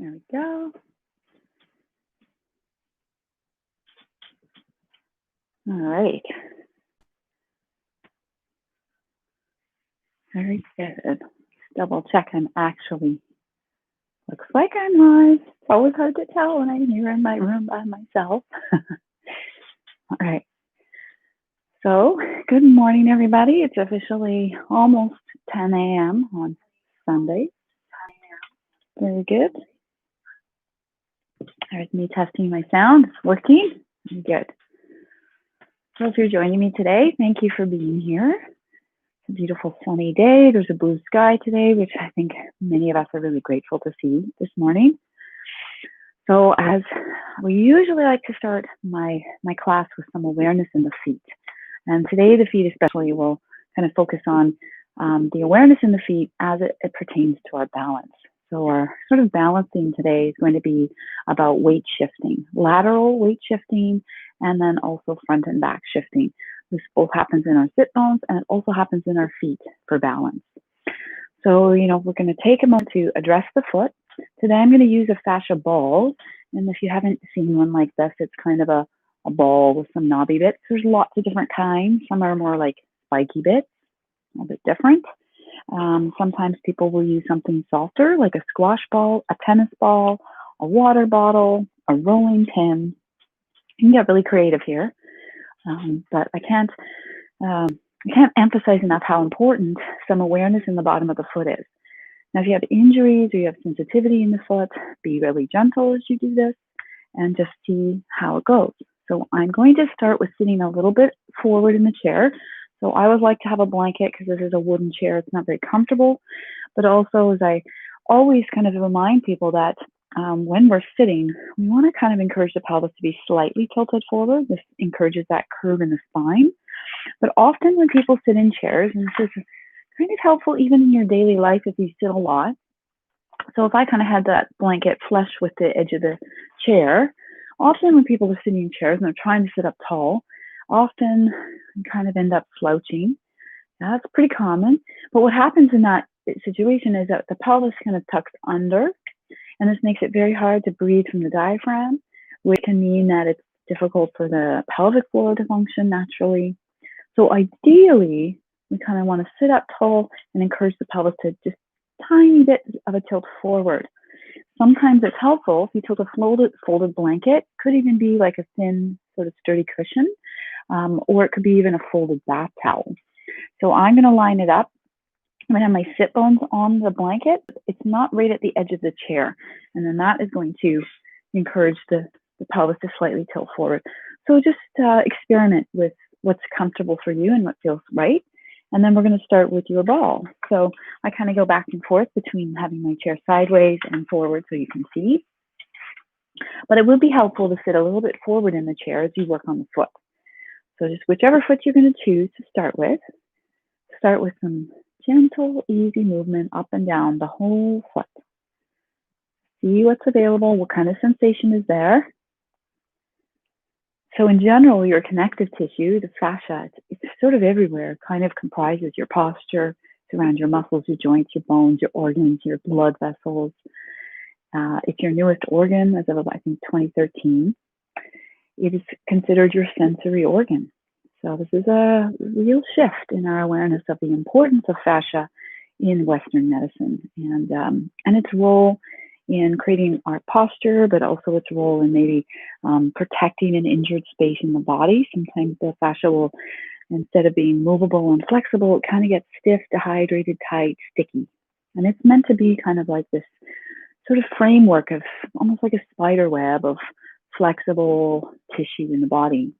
There we go. All right. Very good. Double check I'm actually, looks like I'm live. It's always hard to tell when I'm here in my room by myself. All right. So, good morning, everybody. It's officially almost 10 a.m. on Sunday. Very good. There's me testing my sound. It's working. Very good. So if you're joining me today, thank you for being here. It's a beautiful sunny day. There's a blue sky today, which I think many of us are really grateful to see this morning. So as we usually like to start my class with some awareness in the feet. And today the feet especially will kind of focus on the awareness in the feet as it pertains to our balance. So our sort of balancing today is going to be about weight shifting, lateral weight shifting, and then also front and back shifting. This both happens in our sit bones and it also happens in our feet for balance. So, we're going to take a moment to address the foot. Today I'm going to use a fascia ball. And if you haven't seen one like this, it's kind of a ball with some knobby bits. There's lots of different kinds. Some are more like spiky bits, a bit different. Sometimes people will use something softer, like a squash ball, a tennis ball, a water bottle, a rolling pin. You can get really creative here, but I can't emphasize enough how important some awareness in the bottom of the foot is. Now, if you have injuries or you have sensitivity in the foot, be really gentle as you do this and just see how it goes. So I'm going to start with sitting a little bit forward in the chair. So I always like to have a blanket because this is a wooden chair. It's not very comfortable. But also, as I always kind of remind people that when we're sitting, we want to kind of encourage the pelvis to be slightly tilted forward. This encourages that curve in the spine. But often when people sit in chairs, and this is kind of helpful even in your daily life if you sit a lot. So if I kind of had that blanket flush with the edge of the chair, often when people are sitting in chairs and they're trying to sit up tall, often kind of end up slouching. That's pretty common. But what happens in that situation is that the pelvis kind of tucks under, and this makes it very hard to breathe from the diaphragm, which can mean that it's difficult for the pelvic floor to function naturally. So ideally, we kind of want to sit up tall and encourage the pelvis to just tiny bit of a tilt forward. Sometimes it's helpful if you tilt a folded blanket, could even be like a thin sort of sturdy cushion, or it could be even a folded bath towel. So I'm going to line it up. I'm going to have my sit bones on the blanket. It's not right at the edge of the chair. And then that is going to encourage the pelvis to slightly tilt forward. So just experiment with what's comfortable for you and what feels right. And then we're going to start with your ball. So I kind of go back and forth between having my chair sideways and forward so you can see. But it would be helpful to sit a little bit forward in the chair as you work on the foot. So just whichever foot you're going to choose to start with some gentle, easy movement up and down the whole foot. See what's available, what kind of sensation is there. So in general, your connective tissue, the fascia, it's sort of everywhere. It kind of comprises your posture, it's around your muscles, your joints, your bones, your organs, your blood vessels. It's your newest organ as of, I think, 2013. It is considered your sensory organ. So this is a real shift in our awareness of the importance of fascia in Western medicine and its role in creating our posture, but also its role in maybe protecting an injured space in the body. Sometimes the fascia will, instead of being movable and flexible, it kind of gets stiff, dehydrated, tight, sticky. And it's meant to be kind of like this sort of framework of almost like a spider web of flexible tissue in the body.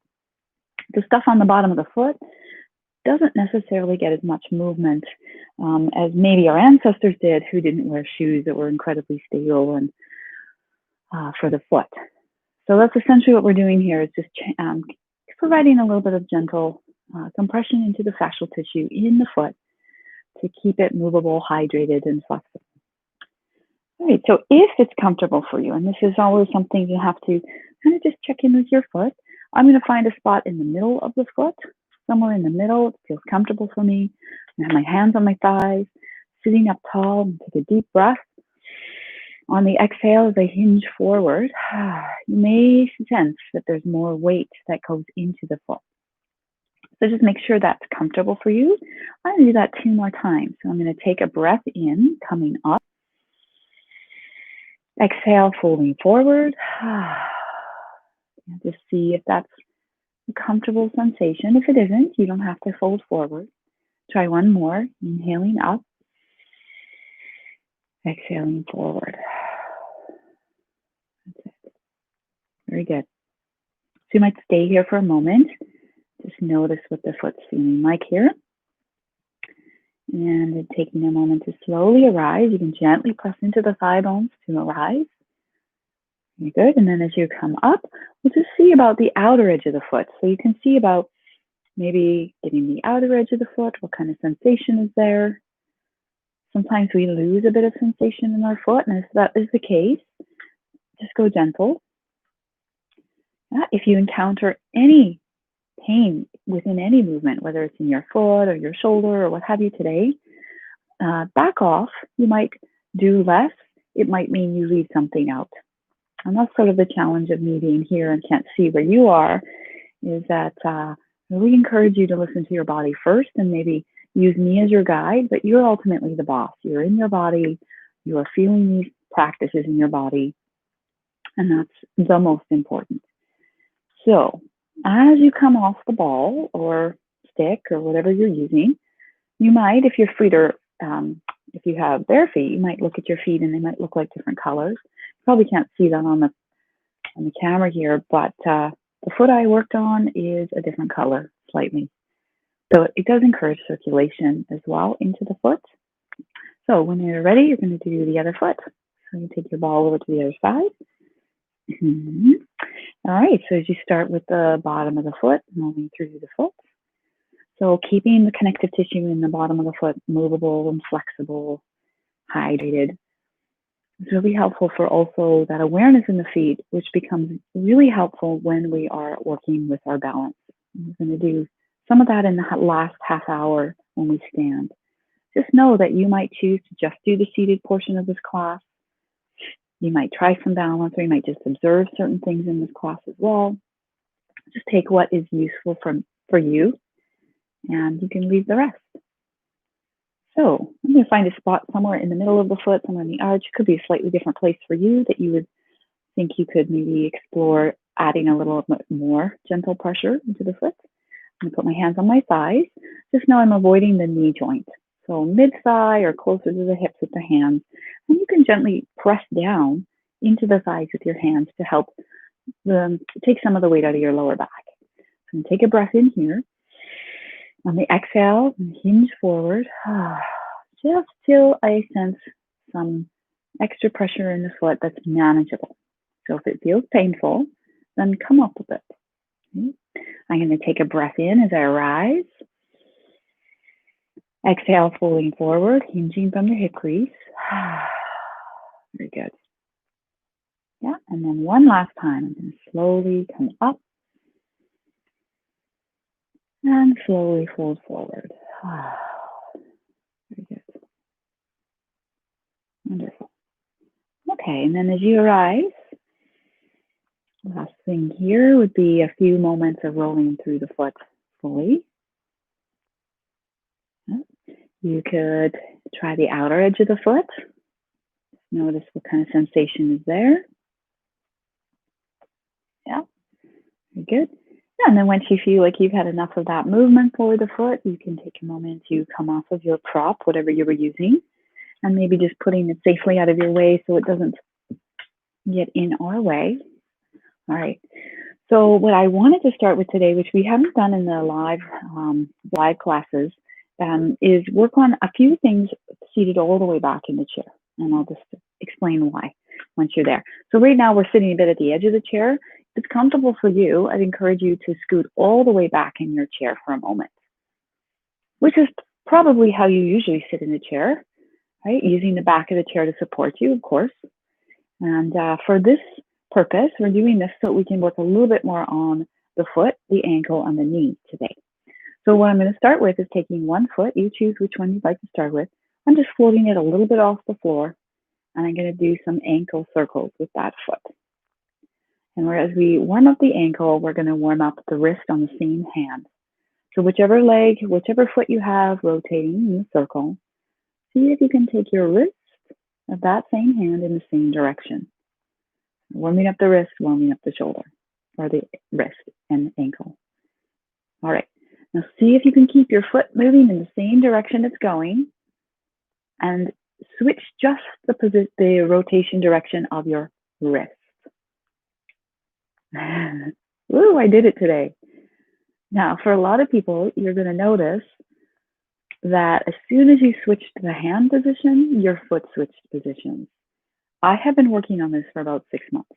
The stuff on the bottom of the foot doesn't necessarily get as much movement as maybe our ancestors did who didn't wear shoes that were incredibly stable and for the foot. So that's essentially what we're doing here, is just providing a little bit of gentle compression into the fascial tissue in the foot to keep it movable, hydrated, and flexible. All right, so if it's comfortable for you, and this is always something you have to kind of just check in with your foot, I'm going to find a spot in the middle of the foot, somewhere in the middle. It feels comfortable for me. I have my hands on my thighs, sitting up tall, and take a deep breath. On the exhale, as I hinge forward, you may sense that there's more weight that goes into the foot. So just make sure that's comfortable for you. I'm going to do that 2 more times. So I'm going to take a breath in, coming up. Exhale, folding forward. Just see if that's a comfortable sensation. If it isn't, you don't have to fold forward. Try one more, inhaling up, exhaling forward. That's it. Very good. So you might stay here for a moment. Just notice what the foot's feeling like here. And taking a moment to slowly arise. You can gently press into the thigh bones to arise. Very good. And then as you come up, we'll just see about the outer edge of the foot. So you can see about maybe getting the outer edge of the foot. What kind of sensation is there? Sometimes we lose a bit of sensation in our foot. And if that is the case, just go gentle. If you encounter any pain within any movement, whether it's in your foot or your shoulder or what have you today, back off. You might do less. It might mean you leave something out. And that's sort of the challenge of me being here and can't see where you are, is that I really encourage you to listen to your body first and maybe use me as your guide, but you're ultimately the boss. You're in your body. You are feeling these practices in your body. And that's the most important. So as you come off the ball or stick or whatever you're using, you might, if your feet are, if you have bare feet, you might look at your feet and they might look like different colors. You probably can't see that on the camera here, but the foot I worked on is a different color slightly. So it does encourage circulation as well into the foot. So when you're ready, you're going to do the other foot. So you take your ball over to the other side. All right, so as you start with the bottom of the foot, moving through the foot. So keeping the connective tissue in the bottom of the foot movable and flexible, hydrated. It's really helpful for also that awareness in the feet, which becomes really helpful when we are working with our balance. We're going to do some of that in the last half hour when we stand. Just know that you might choose to just do the seated portion of this class. You might try some balance, or you might just observe certain things in this class as well. Just take what is useful for you, and you can leave the rest. So I'm going to find a spot somewhere in the middle of the foot, somewhere in the arch. It could be a slightly different place for you that you would think you could maybe explore adding a little bit more gentle pressure into the foot. I'm going to put my hands on my thighs. Just know I'm avoiding the knee joint. So mid-thigh or closer to the hips with the hands. And you can gently press down into the thighs with your hands to help take some of the weight out of your lower back. So take a breath in here. On the exhale, hinge forward, just till I sense some extra pressure in the foot that's manageable. So if it feels painful, then come up with it. Okay. I'm going to take a breath in as I rise. Exhale, folding forward, hinging from the hip crease. Very good. Yeah, and then one last time, I'm going to slowly come up and slowly fold forward. Very good. Wonderful. Okay, and then as you arise, last thing here would be a few moments of rolling through the foot fully. You could try the outer edge of the foot. Notice what kind of sensation is there. Yeah, very good. Yeah, and then once you feel like you've had enough of that movement for the foot, you can take a moment to come off of your prop, whatever you were using, and maybe just putting it safely out of your way so it doesn't get in our way. All right. So what I wanted to start with today, which we haven't done in the live classes, is work on a few things seated all the way back in the chair. And I'll just explain why once you're there. So right now we're sitting a bit at the edge of the chair. If it's comfortable for you, I'd encourage you to scoot all the way back in your chair for a moment, which is probably how you usually sit in a chair, right? Using the back of the chair to support you, of course. And for this purpose, we're doing this so we can work a little bit more on the foot, the ankle, and the knee today. So what I'm going to start with is taking one foot. You choose which one you'd like to start with. I'm just floating it a little bit off the floor and I'm going to do some ankle circles with that foot. And as we warm up the ankle, we're going to warm up the wrist on the same hand. So whichever leg, whichever foot you have rotating in the circle, see if you can take your wrist of that same hand in the same direction. Warming up the wrist, warming up the shoulder, or the wrist and ankle. All right, now see if you can keep your foot moving in the same direction it's going, and switch just the rotation direction of your wrist. Ooh, I did it today. Now, for a lot of people, you're going to notice that as soon as you switch to the hand position, your foot switched positions. I have been working on this for about 6 months.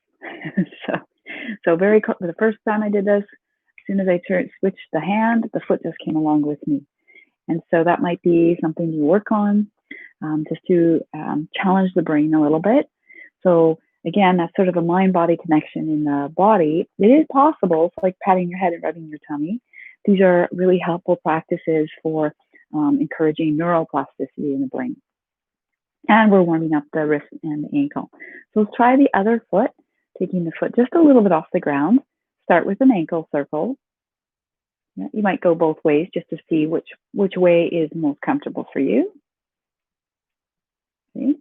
so the first time I did this, as soon as I switched the hand, the foot just came along with me. And so that might be something you work on, just to challenge the brain a little bit. So again, that's sort of a mind-body connection in the body. It is possible, so like patting your head and rubbing your tummy. These are really helpful practices for encouraging neuroplasticity in the brain. And we're warming up the wrist and the ankle. So let's try the other foot, taking the foot just a little bit off the ground. Start with an ankle circle. You might go both ways just to see which way is most comfortable for you. Okay.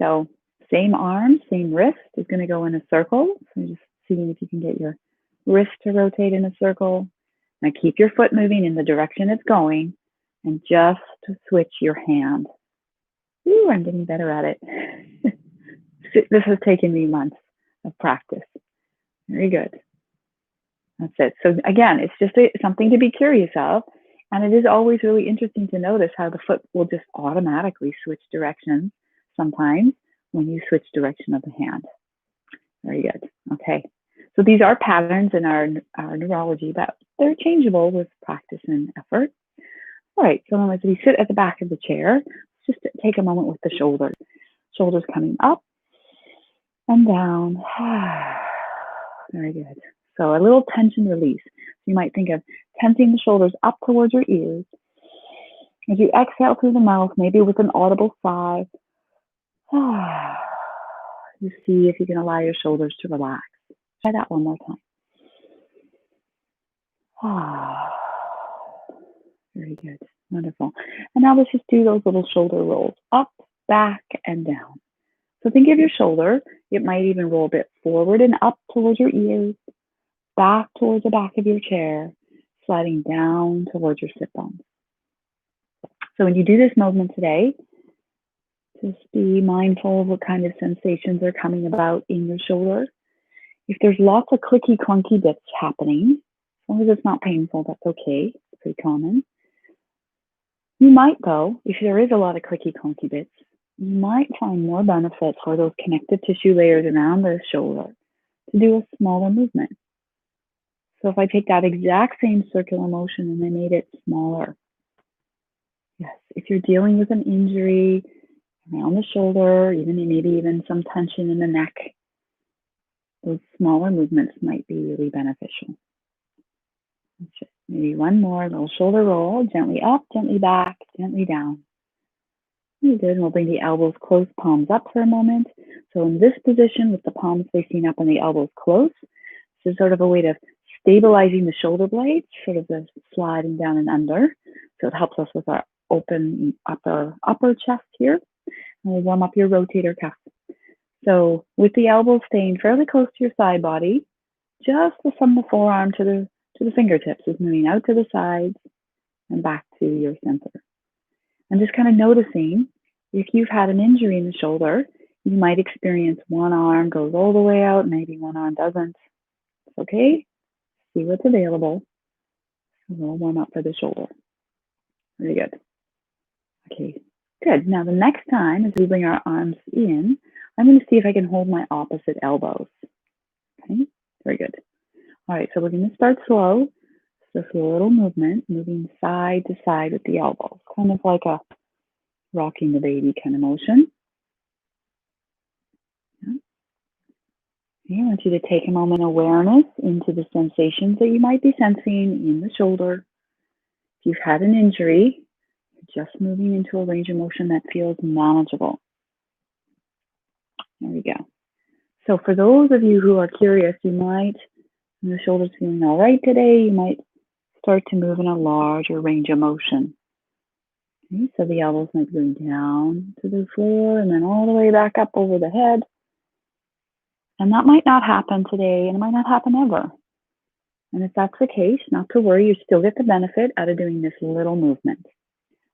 So same arm, same wrist is going to go in a circle. So just seeing if you can get your wrist to rotate in a circle. Now keep your foot moving in the direction it's going, and just switch your hand. Ooh, I'm getting better at it. This has taken me months of practice. Very good. That's it. So again, it's just something to be curious of. And it is always really interesting to notice how the foot will just automatically switch directions sometimes when you switch direction of the hand. Very good. Okay. So these are patterns in our neurology, but they're changeable with practice and effort. All right. So as we sit at the back of the chair, just take a moment with the shoulders. Shoulders coming up and down. Very good. So a little tension release. You might think of tensing the shoulders up towards your ears. As you exhale through the mouth, maybe with an audible sigh, you see if you can allow your shoulders to relax. Try that one more time. Very good. Wonderful. And now let's just do those little shoulder rolls, up, back, and down. So think of your shoulder. It might even roll a bit forward and up towards your ears, back towards the back of your chair, sliding down towards your sit bones. So when you do this movement today, just be mindful of what kind of sensations are coming about in your shoulder. If there's lots of clicky, clunky bits happening, as long as it's not painful, that's okay. It's pretty common. You might, though, if there is a lot of clicky, clunky bits, you might find more benefit for those connective tissue layers around the shoulder to do a smaller movement. So if I take that exact same circular motion and I made it smaller. Yes, if you're dealing with an injury around the shoulder, maybe even some tension in the neck, those smaller movements might be really beneficial. Maybe one more little shoulder roll, gently up, gently back, gently down. Really good. And we'll bring the elbows close, palms up for a moment. So in this position with the palms facing up and the elbows close, this is sort of a way of stabilizing the shoulder blades, sort of the sliding down and under. So it helps us with our open upper chest here. And we'll warm up your rotator cuff. So with the elbows staying fairly close to your side body, just from the forearm to the fingertips is moving out to the sides and back to your center. And just kind of noticing if you've had an injury in the shoulder, you might experience one arm goes all the way out, maybe one arm doesn't. It's okay. See what's available. We'll warm up for the shoulder. Very good. Okay, good. Now the next time as we bring our arms in, I'm going to see if I can hold my opposite elbows. Okay, very good. All right, so we're going to start slow. Just a little movement, moving side to side with the elbows, kind of like a rocking the baby kind of motion. Okay, I want you to take a moment of awareness into the sensations that you might be sensing in the shoulder. If you've had an injury, just moving into a range of motion that feels manageable. So for those of you who are curious, you might, when the shoulder's feeling all right today, you might start to move in a larger range of motion. Okay, so the elbows might be going down to the floor and then all the way back up over the head. And that might not happen today, and it might not happen ever. And if that's the case, not to worry, you still get the benefit out of doing this little movement.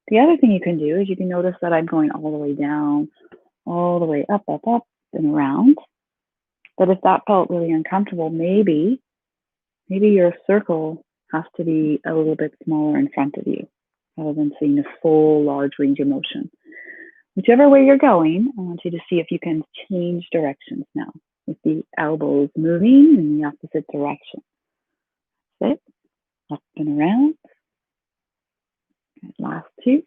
The other thing you can do is you can notice that I'm going all the way down, all the way up, up, up, and around. But if that felt really uncomfortable, maybe your circle has to be a little bit smaller in front of you, rather than seeing a full, large range of motion. Whichever way you're going, I want you to see if you can change directions now, with the elbows moving in the opposite direction. Sit, up and around. Last two.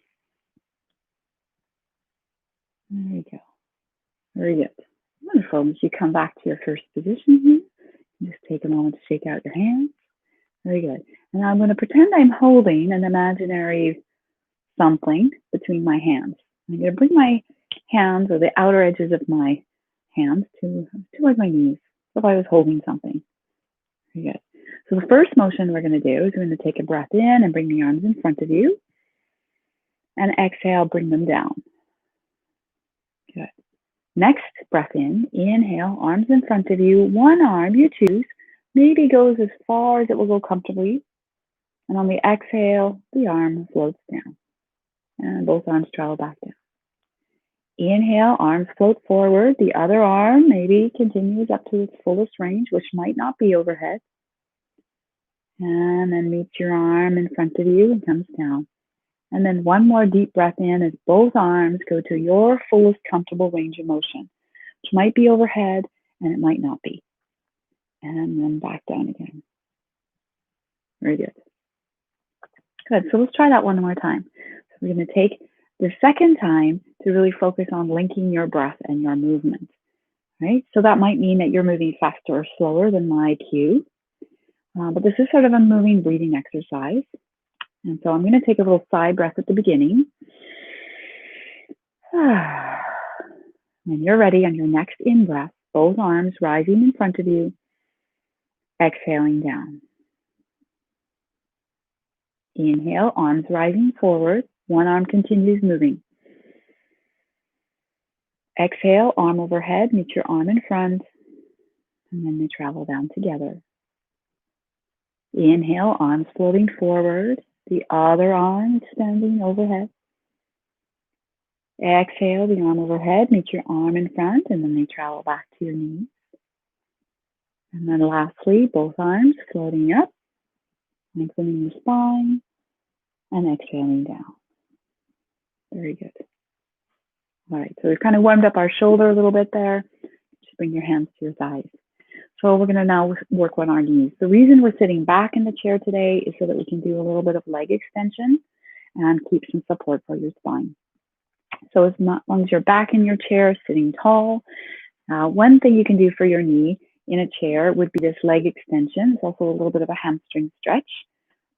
There we go. Very good. Wonderful. As you come back to your first position here, just take a moment to shake out your hands. Very good. And I'm going to pretend I'm holding an imaginary something between my hands. I'm going to bring my hands, or the outer edges of my hands, towards my knees, as if I was holding something. Very good. So the first motion we're going to do is we're going to take a breath in and bring the arms in front of you. And exhale, bring them down. Good. Next breath in, inhale, arms in front of you. One arm, you choose, maybe goes as far as it will go comfortably. And on the exhale, the arm floats down. And both arms travel back down. Inhale, arms float forward. The other arm maybe continues up to its fullest range, which might not be overhead. And then meets your arm in front of you and comes down. And then one more deep breath in as both arms go to your fullest comfortable range of motion, which might be overhead and it might not be. And then back down again. Very good. Good. So let's try that one more time. So we're going to take the second time to really focus on linking your breath and your movement. Right? So that might mean that you're moving faster or slower than my cue. But this is sort of a moving breathing exercise. And so I'm going to take a little side breath at the beginning. When you're ready, on your next in-breath, both arms rising in front of you, exhaling down. Inhale, arms rising forward, one arm continues moving. Exhale, arm overhead, meet your arm in front, and then they travel down together. Inhale, arms floating forward, the other arm extending overhead. Exhale, the arm overhead, meet your arm in front, and then they travel back to your knees. And then lastly, both arms floating up, lengthening the spine, and exhaling down. Very good. All right, so we've kind of warmed up our shoulder a little bit there. Just bring your hands to your thighs. So we're going to now work on our knees. The reason we're sitting back in the chair today is so that we can do a little bit of leg extension and keep some support for your spine. So as long as you're back in your chair, sitting tall, one thing you can do for your knee in a chair would be this leg extension. It's also a little bit of a hamstring stretch,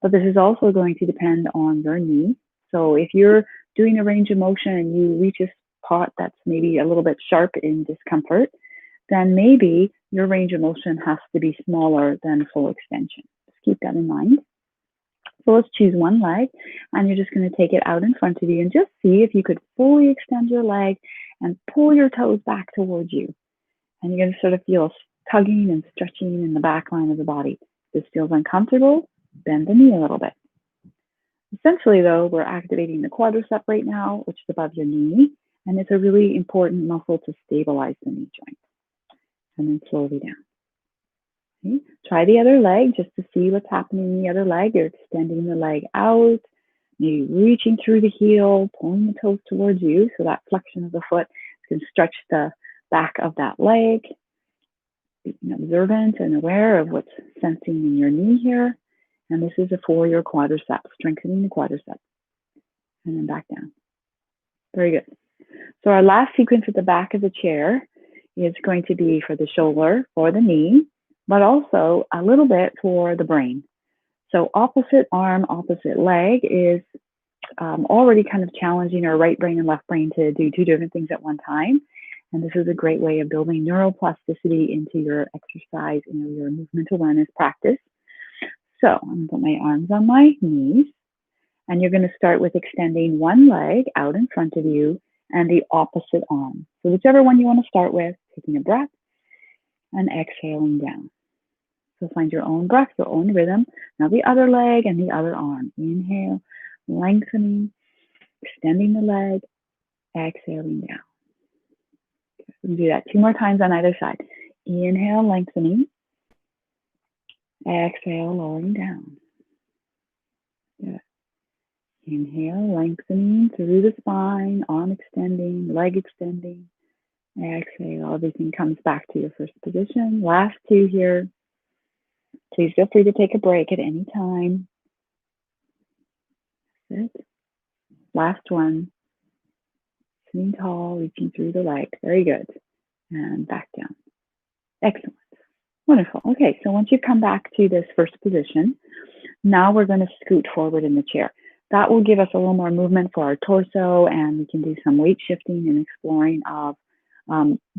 but this is also going to depend on your knee. So if you're doing a range of motion and you reach a spot that's maybe a little bit sharp in discomfort, then maybe your range of motion has to be smaller than full extension. Just keep that in mind. So let's choose one leg, and you're just going to take it out in front of you and just see if you could fully extend your leg and pull your toes back towards you. And you're going to sort of feel tugging and stretching in the back line of the body. If this feels uncomfortable, bend the knee a little bit. Essentially, though, we're activating the quadricep right now, which is above your knee, and it's a really important muscle to stabilize the knee joint. And then slowly down. Okay. Try the other leg just to see what's happening in the other leg. You're extending the leg out, maybe reaching through the heel, pulling the toes towards you, so that flexion of the foot can stretch the back of that leg. Being observant and aware of what's sensing in your knee here. And this is for your quadriceps, strengthening the quadriceps. And then back down. Very good. So our last sequence at the back of the chair is going to be for the shoulder, for the knee, but also a little bit for the brain. So opposite arm, opposite leg is already kind of challenging our right brain and left brain to do two different things at one time. And this is a great way of building neuroplasticity into your exercise and your movement awareness practice. So I'm going to put my arms on my knees, and you're going to start with extending one leg out in front of you and the opposite arm. So whichever one you want to start with, taking a breath and exhaling down. So find your own breath, your own rhythm. Now the other leg and the other arm. Inhale, lengthening, extending the leg, exhaling down. Okay, we can do that 2 more times on either side. Inhale, lengthening. Exhale, lowering down. Good. Inhale, lengthening through the spine, arm extending, leg extending. Exhale, everything comes back to your first position. Last 2 here. Please feel free to take a break at any time. That's it. Last one. Sitting tall, reaching through the legs. Very good. And back down. Excellent. Wonderful. Okay, so once you come back to this first position, now we're going to scoot forward in the chair. That will give us a little more movement for our torso, and we can do some weight shifting and exploring of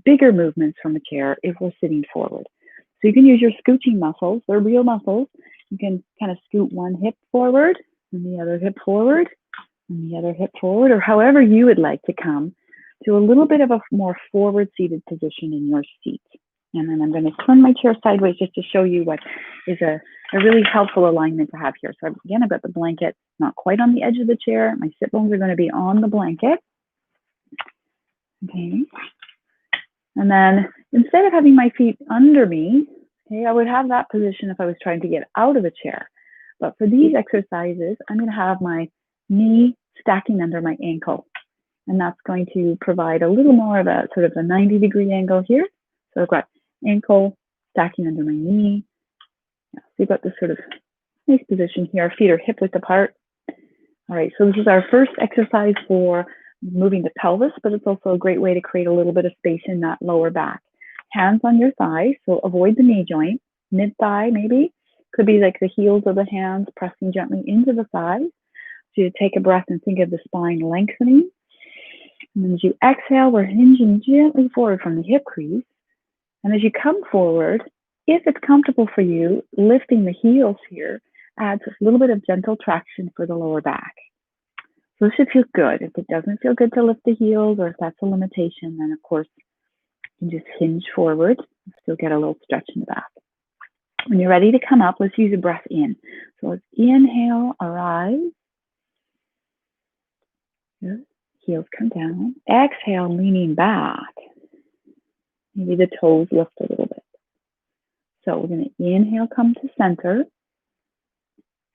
bigger movements from a chair if we're sitting forward. So you can use your scooching muscles. They're real muscles. You can kind of scoot one hip forward and the other hip forward and the other hip forward, or however you would like to come to a little bit of a more forward-seated position in your seat. And then I'm going to turn my chair sideways just to show you what is a really helpful alignment to have here. So again, I've got the blanket not quite on the edge of the chair. My sit bones are going to be on the blanket. Okay. And then instead of having my feet under me, okay, I would have that position if I was trying to get out of the chair. But for these exercises, I'm going to have my knee stacking under my ankle. And that's going to provide a little more of a sort of a 90-degree angle here. So I've got ankle stacking under my knee. Yeah, so you've got this sort of nice position here. Our feet are hip width apart. All right, so this is our first exercise for moving the pelvis, but it's also a great way to create a little bit of space in that lower back. Hands on your thighs, so avoid the knee joint. Mid-thigh maybe. Could be like the heels of the hands pressing gently into the thighs. So you take a breath and think of the spine lengthening. And then as you exhale, we're hinging gently forward from the hip crease. And as you come forward, if it's comfortable for you, lifting the heels here adds a little bit of gentle traction for the lower back. So this should feel good. If it doesn't feel good to lift the heels, or if that's a limitation, then of course you can just hinge forward. Still get a little stretch in the back. When you're ready to come up, let's use a breath in. So let's inhale, arise. Good. Heels come down. Exhale, leaning back. Maybe the toes lift a little bit. So we're going to inhale, come to center.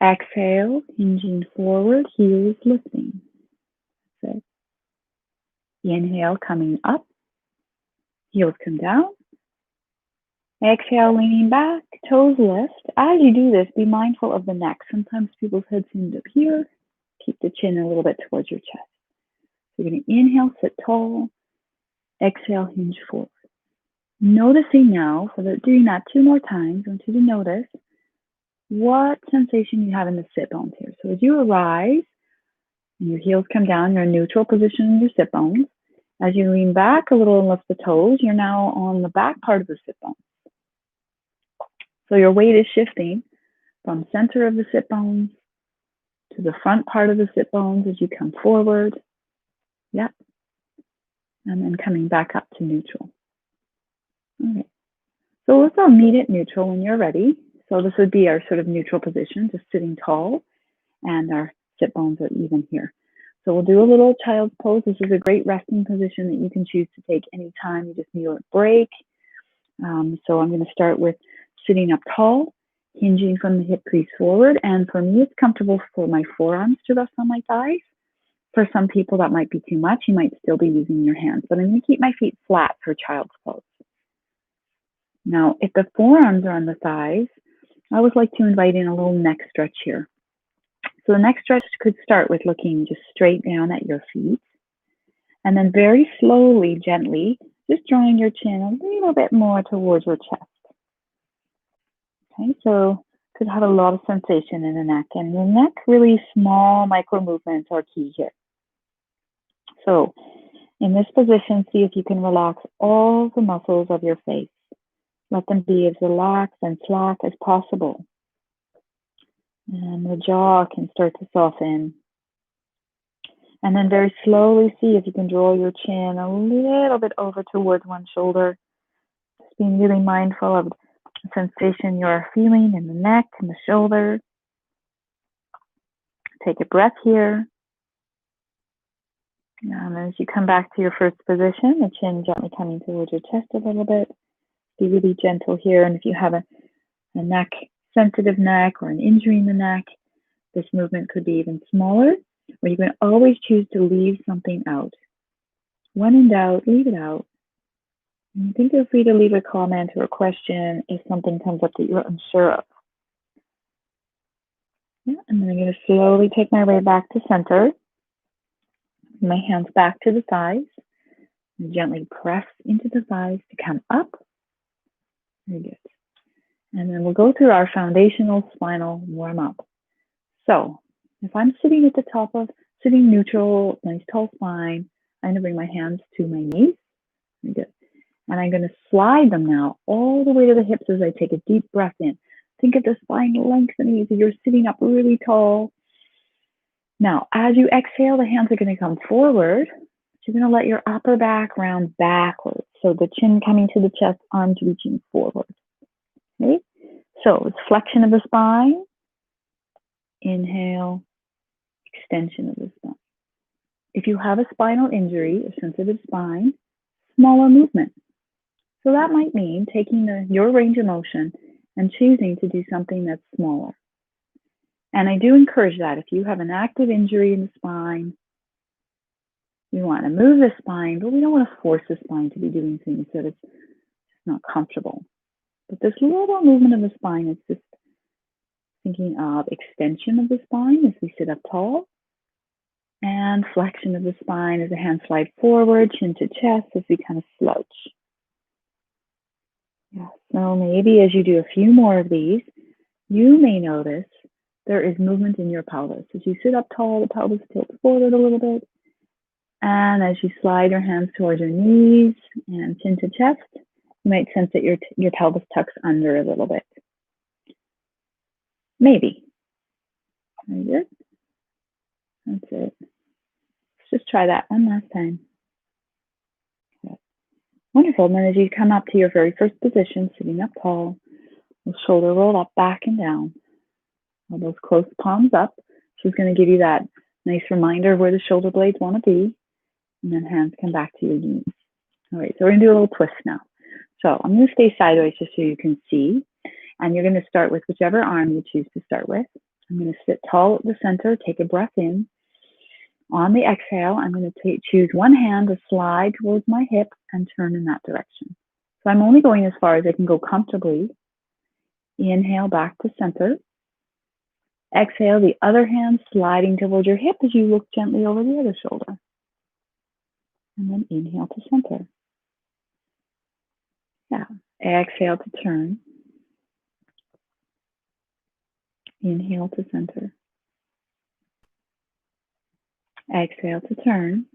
Exhale, hinging forward, heels lifting. That's it. Inhale, coming up. Heels come down. Exhale, leaning back, toes lift. As you do this, be mindful of the neck. Sometimes people's heads end up here. Keep the chin a little bit towards your chest. So you're going to inhale, sit tall. Exhale, hinge forward. Noticing now, so that doing that 2 more times, I want you to notice what sensation you have in the sit bones here. So as you arise and your heels come down, you're in neutral position in your sit bones. As you lean back a little and lift the toes, you're now on the back part of the sit bones. So your weight is shifting from center of the sit bones to the front part of the sit bones as you come forward. Yep. And then coming back up to neutral. Okay. So let's all meet at neutral when you're ready. So this would be our sort of neutral position, just sitting tall, and our sit bones are even here. So we'll do a little child's pose. This is a great resting position that you can choose to take anytime you just need a break. So I'm going to start with sitting up tall, hinging from the hip crease forward. And for me, it's comfortable for my forearms to rest on my thighs. For some people, that might be too much. You might still be using your hands, but I'm going to keep my feet flat for child's pose. Now, if the forearms are on the thighs, I always like to invite in a little neck stretch here. So the neck stretch could start with looking just straight down at your feet. And then very slowly, gently, just drawing your chin a little bit more towards your chest. Okay, so could have a lot of sensation in the neck. And the neck, really small micro movements are key here. So In this position, see if you can relax all the muscles of your face. Let them be as relaxed and slack as possible. And the jaw can start to soften. And then very slowly see if you can draw your chin a little bit over towards one shoulder. Just being really mindful of the sensation you're feeling in the neck and the shoulder. Take a breath here. And as you come back to your first position, the chin gently coming towards your chest a little bit. Be really gentle here. And if you have a neck, sensitive neck or an injury in the neck, this movement could be even smaller, or you can always choose to leave something out. When in doubt, leave it out. And you can feel free to leave a comment or a question if something comes up that you're unsure of. Yeah, and then I'm going to slowly take my way back to center. My hands back to the thighs. And gently press into the thighs to come up. Very good. And then we'll go through our foundational spinal warm-up. So if I'm sitting at the top of, sitting neutral, nice tall spine, I'm going to bring my hands to my knees. Very good. And I'm going to slide them now all the way to the hips as I take a deep breath in. Think of the spine lengthening as you're sitting up really tall. Now, as you exhale, the hands are going to come forward. You're going to let your upper back round backwards. So the chin coming to the chest, arms reaching forward. Okay? So it's flexion of the spine. Inhale, extension of the spine. If you have a spinal injury, a sensitive spine, smaller movement. So that might mean taking your range of motion and choosing to do something that's smaller. And I do encourage that. If you have an active injury in the spine, we want to move the spine, but we don't want to force the spine to be doing things that it's not comfortable. But this little movement of the spine is just thinking of extension of the spine as we sit up tall, and flexion of the spine as the hands slide forward, chin to chest as we kind of slouch. Yeah. So maybe as you do a few more of these, you may notice there is movement in your pelvis. As you sit up tall, the pelvis tilts forward a little bit. And as you slide your hands towards your knees and chin to chest, you might sense that your pelvis tucks under a little bit. Maybe. Very good. That's it. Let's just try that one last time. Good. Wonderful. And then as you come up to your very first position, sitting up tall, the shoulder roll up, back and down. All those close palms up. She's going to give you that nice reminder of where the shoulder blades want to be. And then hands come back to your knees. All right, so we're going to do a little twist now. So I'm going to stay sideways just so you can see. And you're going to start with whichever arm you choose to start with. I'm going to sit tall at the center, take a breath in. On the exhale, I'm going to choose one hand to slide towards my hip and turn in that direction. So I'm only going as far as I can go comfortably. Inhale back to center. Exhale, the other hand sliding towards your hip as you look gently over the other shoulder. And then inhale to center. Yeah. Exhale to turn. Inhale to center. Exhale to turn.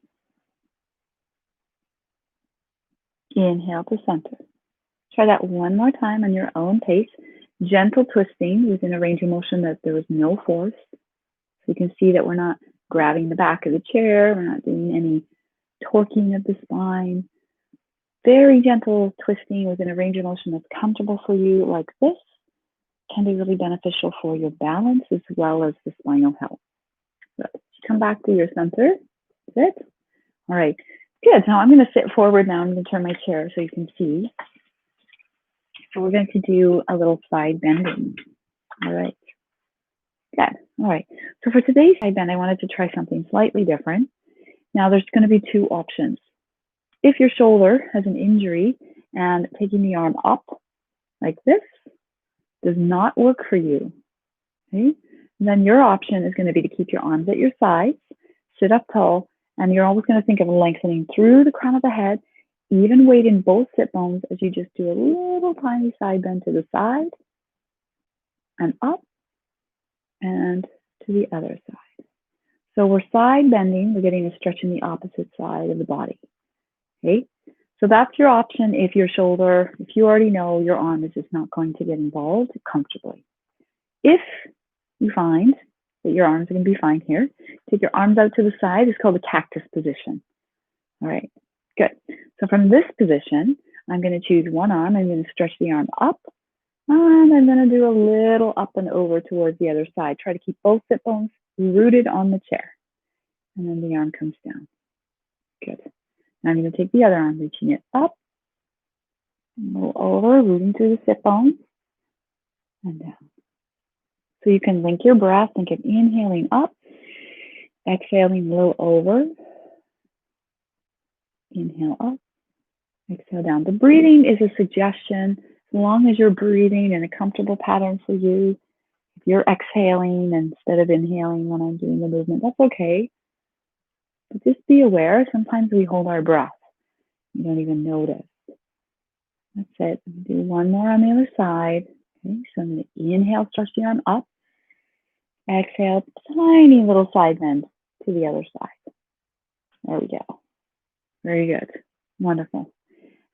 Inhale to center. Try that one more time on your own pace. Gentle twisting within a range of motion that there is no force. So you can see that we're not grabbing the back of the chair. We're not doing any torquing of the spine. Very gentle twisting within a range of motion that's comfortable for you, like this, can be really beneficial for your balance as well as the spinal health. So come back to your center. That's it. All right. Good. Now I'm going to sit forward now. I'm going to turn my chair so you can see. So we're going to do a little side bending. All right. Good. All right. So for today's side bend, I wanted to try something slightly different. Now there's going to be two options. If your shoulder has an injury and taking the arm up like this does not work for you, okay, then your option is going to be to keep your arms at your sides, sit up tall, and you're always going to think of lengthening through the crown of the head, even weight in both sit bones as you just do a little tiny side bend to the side and up and to the other side. So we're side bending, we're getting a stretch in the opposite side of the body. Okay, so that's your option if your shoulder, if you already know your arm is just not going to get involved comfortably. If you find that your arms are going to be fine here, take your arms out to the side. It's called the cactus position. All right, good. So from this position, I'm going to choose one arm. I'm going to stretch the arm up, and I'm going to do a little up and over towards the other side. Try to keep both sit bones rooted on the chair. And then the arm comes down. Good. Now I'm going to take the other arm, reaching it up, roll over, rooting through the sit bones, and down. So you can link your breath. Think of inhaling up, exhaling low over, inhale up, exhale down. The breathing is a suggestion. As long as you're breathing in a comfortable pattern for you, if you're exhaling instead of inhaling when I'm doing the movement, that's okay. But just be aware, sometimes we hold our breath. You don't even notice. That's it. Do one more on the other side. Okay, so I'm going to inhale, stretch the arm up. Exhale, tiny little side bend to the other side. There we go. Very good. Wonderful.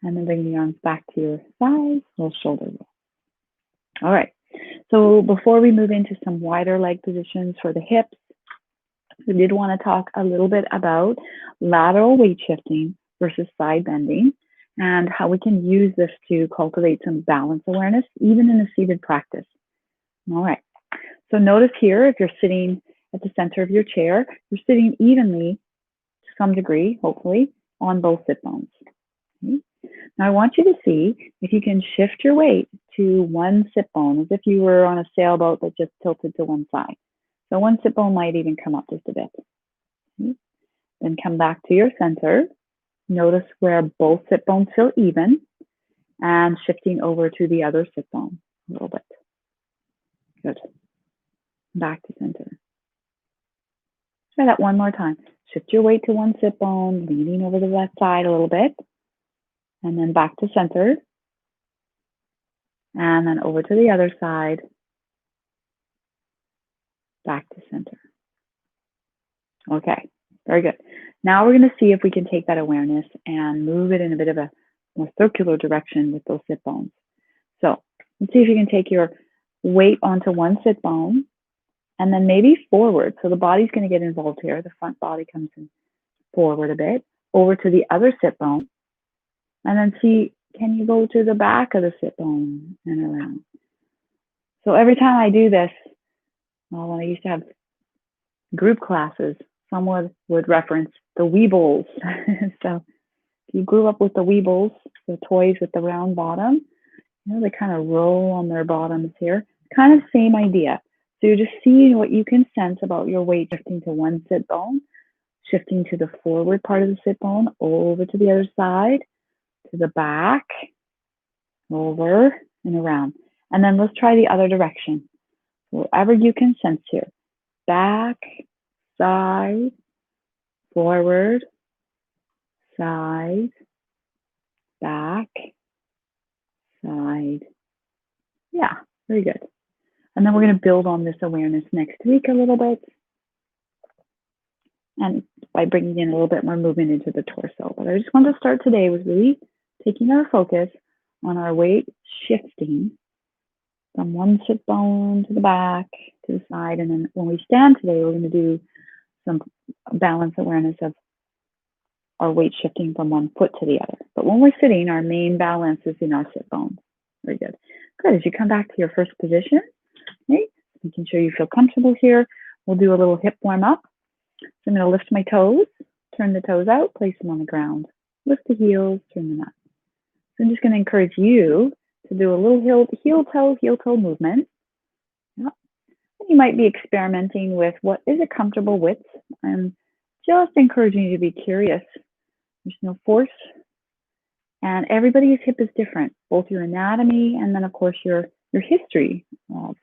And then bring the arms back to your sides, little shoulder roll. All right. So before we move into some wider leg positions for the hips, we did want to talk a little bit about lateral weight shifting versus side bending and how we can use this to cultivate some balance awareness, even in a seated practice. All right. So notice here, if you're sitting at the center of your chair, you're sitting evenly to some degree, hopefully, on both sit bones. Okay. Now I want you to see if you can shift your weight to one sit bone, as if you were on a sailboat that just tilted to one side. So one sit bone might even come up just a bit. Okay. Then come back to your center. Notice where both sit bones feel even, and shifting over to the other sit bone a little bit. Good. Back to center. Try that one more time. Shift your weight to one sit bone, leaning over the left side a little bit, and then back to center, and then over to the other side, back to center. Okay, very good. Now we're going to see if we can take that awareness and move it in a bit of a more circular direction with those sit bones. So let's see if you can take your weight onto one sit bone and then maybe forward. So the body's going to get involved here. The front body comes in forward a bit, over to the other sit bone, and then see, can you go to the back of the sit bone and around? So every time I do this, well, when I used to have group classes, someone would reference the Weebles. So if you grew up with the Weebles, the toys with the round bottom, you know, they kind of roll on their bottoms here. Kind of same idea. So you're just seeing what you can sense about your weight shifting to one sit bone, shifting to the forward part of the sit bone, over to the other side, to the back, over and around. And then let's try the other direction. Wherever you can sense here. Back, side, forward, side, back, side. Yeah, very good. And then we're going to build on this awareness next week a little bit. And by bringing in a little bit more movement into the torso. But I just wanted to start today with really taking our focus on our weight shifting from one sit bone to the back, to the side. And then when we stand today, we're going to do some balance awareness of our weight shifting from one foot to the other. But when we're sitting, our main balance is in our sit bones. Very good. Good. As you come back to your first position, okay, making sure you feel comfortable here, we'll do a little hip warm up. So I'm going to lift my toes, turn the toes out, place them on the ground. Lift the heels, turn them up. So I'm just going to encourage you to do a little heel toe movement. Yep. You might be experimenting with what is a comfortable width. I'm just encouraging you to be curious. There's no force. And everybody's hip is different, both your anatomy and then, of course, your history of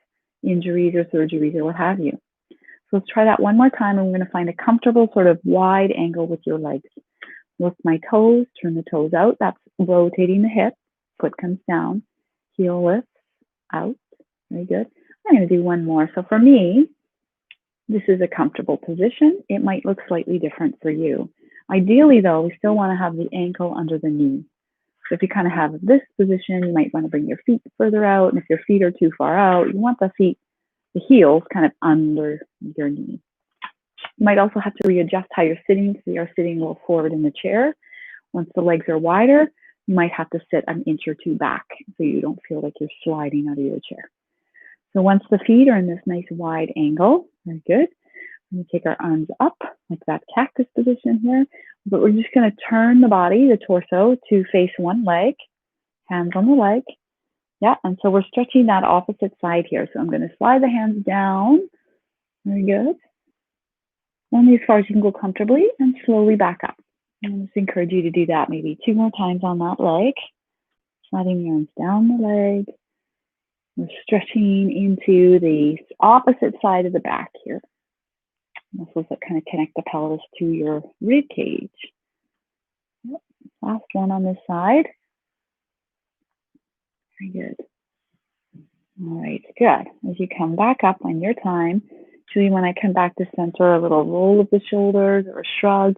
injuries or surgeries or what have you. So let's try that one more time, and we're going to find a comfortable sort of wide angle with your legs. Lift my toes, turn the toes out. That's rotating the hip. Foot comes down, heel lifts out. Very good. I'm going to do one more. So for me, this is a comfortable position. It might look slightly different for you. Ideally though, we still want to have the ankle under the knee. So if you kind of have this position, you might want to bring your feet further out. And if your feet are too far out, you want the heels kind of under your knee. You might also have to readjust how you're sitting. So you're sitting a little forward in the chair. Once the legs are wider, you might have to sit an inch or two back so you don't feel like you're sliding out of your chair. So once the feet are in this nice wide angle, very good. We're going to take our arms up like that cactus position here, but we're just going to turn the body, the torso, to face one leg, hands on the leg. Yeah, and so we're stretching that opposite side here. So I'm going to slide the hands down. Very good. Only as far as you can go comfortably and slowly back up. I just encourage you to do that maybe 2 more times on that leg. Sliding your arms down the leg. We're stretching into the opposite side of the back here. Muscles that kind of connect the pelvis to your rib cage. Yep. Last one on this side. Very good. All right, good. As you come back up on your time, usually when I come back to center, a little roll of the shoulders or a shrug.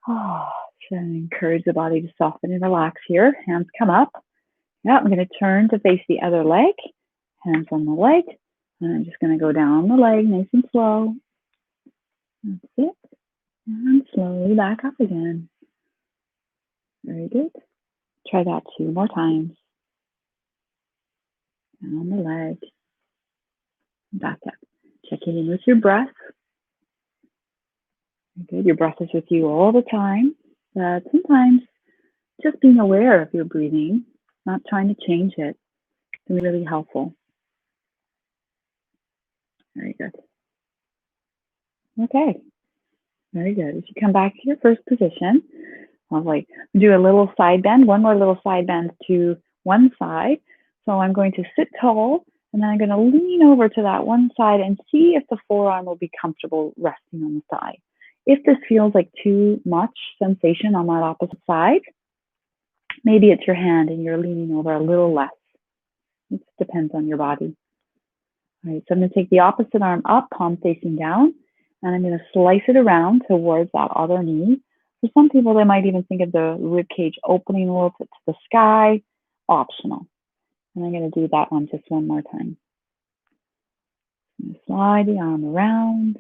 Oh, so encourage the body to soften and relax here. Hands come up. Yeah, I'm going to turn to face the other leg. Hands on the leg. And I'm just going to go down the leg nice and slow. That's it. And slowly back up again. Very good. Try that 2 more times. Down the leg. Back up. Checking in with your breath. Very good. Your breath is with you all the time. But sometimes just being aware of your breathing, not trying to change it, can be really helpful. Very good. Okay. Very good. As you come back to your first position, lovely. Do a little side bend, one more little side bend to one side. So I'm going to sit tall, and then I'm going to lean over to that one side and see if the forearm will be comfortable resting on the side. If this feels like too much sensation on that opposite side, maybe it's your hand and you're leaning over a little less. It depends on your body. All right, so I'm going to take the opposite arm up, palm facing down, and I'm going to slice it around towards that other knee. For some people, they might even think of the rib cage opening a little bit to the sky, optional. And I'm going to do that one just one more time. Slide the arm around,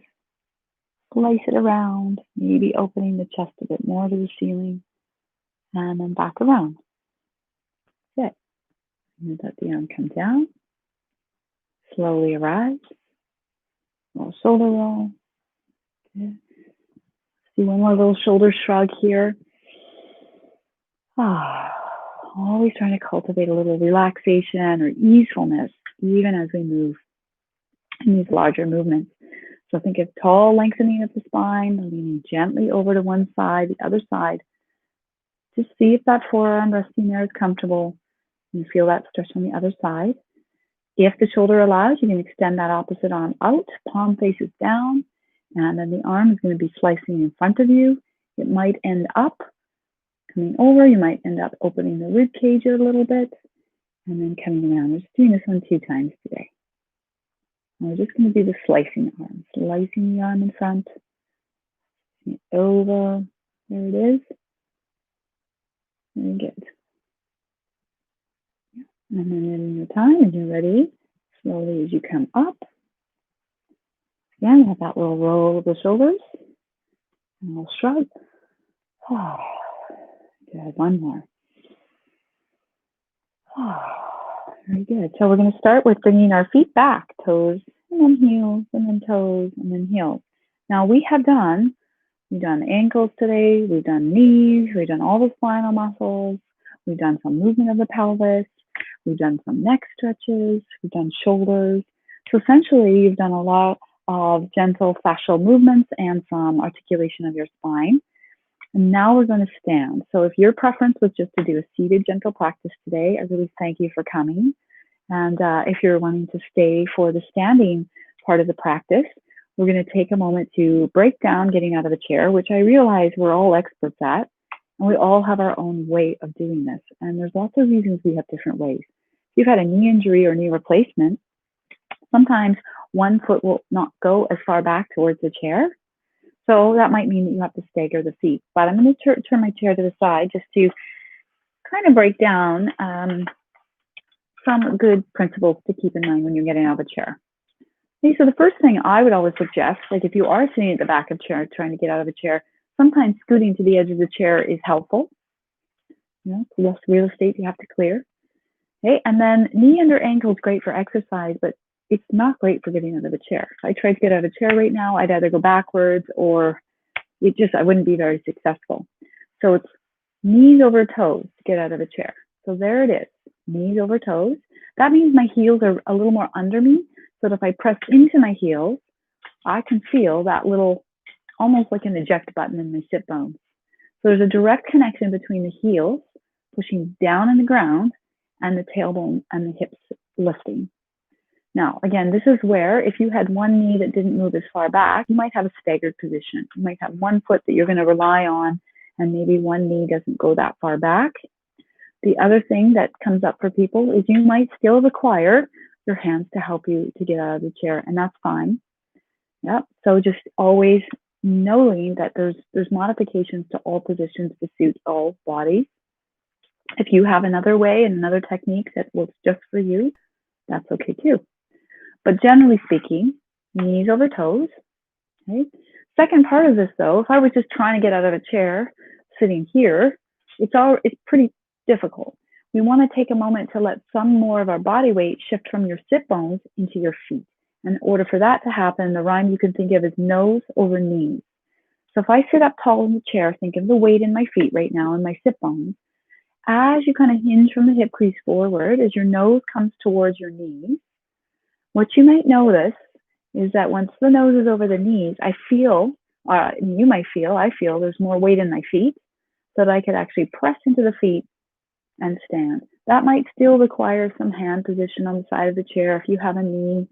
slice it around, maybe opening the chest a bit more to the ceiling, and then back around. That's it. And let the arm come down, slowly arise, little shoulder roll. Okay. See one more little shoulder shrug here. Always trying to cultivate a little relaxation or easefulness, even as we move in these larger movements. So think of tall lengthening of the spine, leaning gently over to one side, the other side. Just see if that forearm resting there is comfortable. You feel that stretch on the other side. If the shoulder allows, you can extend that opposite arm out, palm faces down, and then the arm is going to be slicing in front of you. It might end up coming over. You might end up opening the rib cage a little bit, and then coming around. We're just doing this one 2 times today. And we're just going to do the slicing arm, slicing the arm in front, over. There it is. Very good. And then in your time, when you're ready, slowly as you come up, again, have that little roll of the shoulders, and a little shrug. Oh, good. One more. Oh, very good. So we're going to start with bringing our feet back, toes, and then heels, and then toes, and then heels. Now we've done ankles today, we've done knees, we've done all the spinal muscles, we've done some movement of the pelvis, we've done some neck stretches, we've done shoulders. So essentially, you've done a lot of gentle fascial movements and some articulation of your spine. And now we're going to stand. So if your preference was just to do a seated gentle practice today, I really thank you for coming. And if you're wanting to stay for the standing part of the practice, we're going to take a moment to break down getting out of the chair, which I realize we're all experts at, and we all have our own way of doing this. And there's lots of reasons we have different ways. If you've had a knee injury or knee replacement, sometimes one foot will not go as far back towards the chair. So that might mean that you have to stagger the feet. But I'm going to turn my chair to the side just to kind of break down some good principles to keep in mind when you're getting out of a chair. Okay, so the first thing I would always suggest, like if you are sitting at the back of a chair trying to get out of a chair, sometimes scooting to the edge of the chair is helpful. You know, less real estate you have to clear. Okay, and then knee under ankle is great for exercise, but it's not great for getting out of a chair. If I tried to get out of a chair right now, I'd either go backwards or I wouldn't be very successful. So it's knees over toes to get out of a chair. So there it is, knees over toes. That means my heels are a little more under me, so that if I press into my heels, I can feel that little, almost like an eject button in my sit bones. So there's a direct connection between the heels pushing down on the ground and the tailbone and the hips lifting. Now, again, this is where if you had one knee that didn't move as far back, you might have a staggered position. You might have one foot that you're going to rely on, and maybe one knee doesn't go that far back. The other thing that comes up for people is you might still require your hands to help you to get out of the chair, and that's fine. Yep. So just always knowing that there's modifications to all positions to suit all bodies. If you have another way and another technique that works just for you, that's okay too. But generally speaking, knees over toes. Okay. Second part of this though, if I was just trying to get out of a chair sitting here, it's pretty difficult. We want to take a moment to let some more of our body weight shift from your sit bones into your feet. In order for that to happen, the rhyme you can think of is nose over knees. So if I sit up tall in the chair, think of the weight in my feet right now and my sit bones. As you kind of hinge from the hip crease forward, as your nose comes towards your knees, what you might notice is that once the nose is over the knees, I feel there's more weight in my feet so that I could actually press into the feet and stand. That might still require some hand position on the side of the chair if you have a knee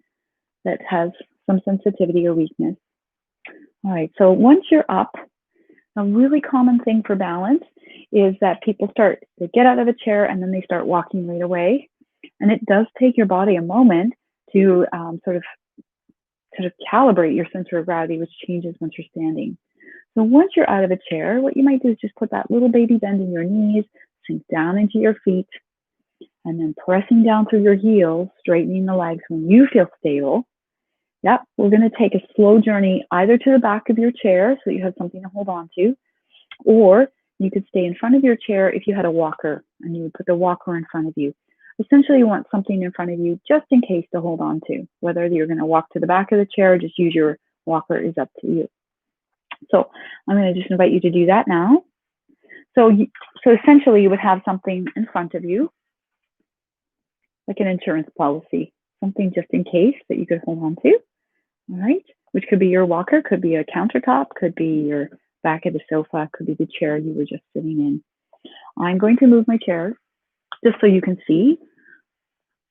that has some sensitivity or weakness. All right, so once you're up, a really common thing for balance is that people they get out of a chair and then they start walking right away. And it does take your body a moment to sort of calibrate your center of gravity, which changes once you're standing. So once you're out of a chair, what you might do is just put that little baby bend in your knees, sink down into your feet, and then pressing down through your heels, straightening the legs when you feel stable. Yep, we're going to take a slow journey either to the back of your chair so you have something to hold on to, or you could stay in front of your chair if you had a walker and you would put the walker in front of you. Essentially, you want something in front of you just in case to hold on to. Whether you're going to walk to the back of the chair or just use your walker is up to you. So I'm going to just invite you to do that now. So essentially, you would have something in front of you, like an insurance policy, something just in case that you could hold on to, all right? Which could be your walker, could be a countertop, could be your back of the sofa, could be the chair you were just sitting in. I'm going to move my chair just so you can see,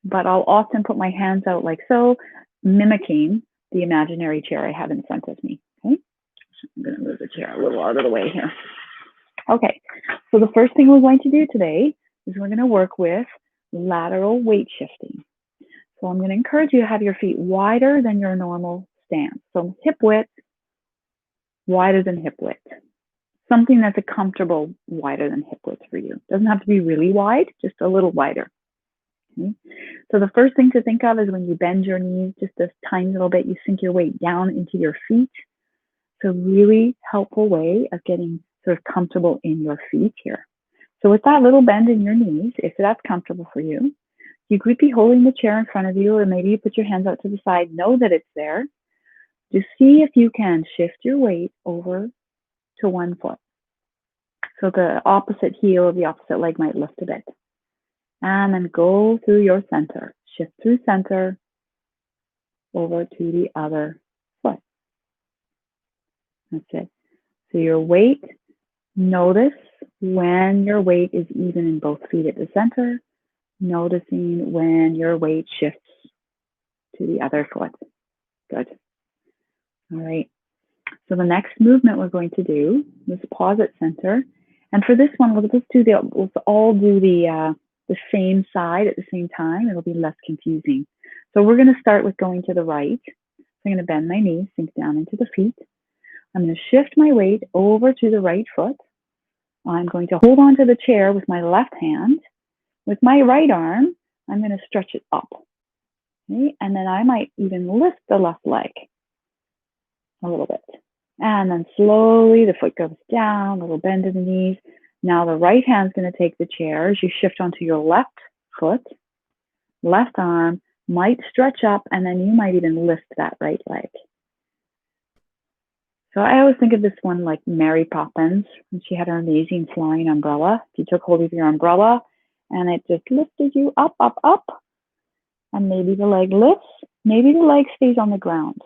but I'll often put my hands out like so, mimicking the imaginary chair I have in front of me, okay? I'm going to move the chair a little out of the way here. Okay, so the first thing we're going to do today is we're going to work with lateral weight shifting. So I'm going to encourage you to have your feet wider than your normal stance. So hip width, wider than hip width. Something that's a comfortable wider than hip width for you. Doesn't have to be really wide, just a little wider. Okay? So the first thing to think of is when you bend your knees just a tiny little bit, you sink your weight down into your feet. It's a really helpful way of getting sort of comfortable in your feet here. So with that little bend in your knees, if that's comfortable for you, you could be holding the chair in front of you, or maybe you put your hands out to the side, know that it's there. Just see if you can shift your weight over to one foot. So the opposite heel of the opposite leg might lift a bit. And then go through your center. Shift through center over to the other foot. That's it. So your weight, notice when your weight is even in both feet at the center, noticing when your weight shifts to the other foot. Good. All right. So the next movement we're going to do is pause at center. And for this one, we'll all do the same side at the same time. It'll be less confusing. So we're going to start with going to the right. So I'm going to bend my knees, sink down into the feet. I'm going to shift my weight over to the right foot. I'm going to hold onto the chair with my left hand. With my right arm, I'm going to stretch it up. Okay? And then I might even lift the left leg a little bit. And then slowly the foot goes down, a little bend in the knees. Now the right hand's going to take the chair as you shift onto your left foot. Left arm might stretch up, and then you might even lift that right leg. So I always think of this one like Mary Poppins, when she had her amazing flying umbrella. You took hold of your umbrella, and it just lifted you up, up, up. And maybe the leg lifts, maybe the leg stays on the ground.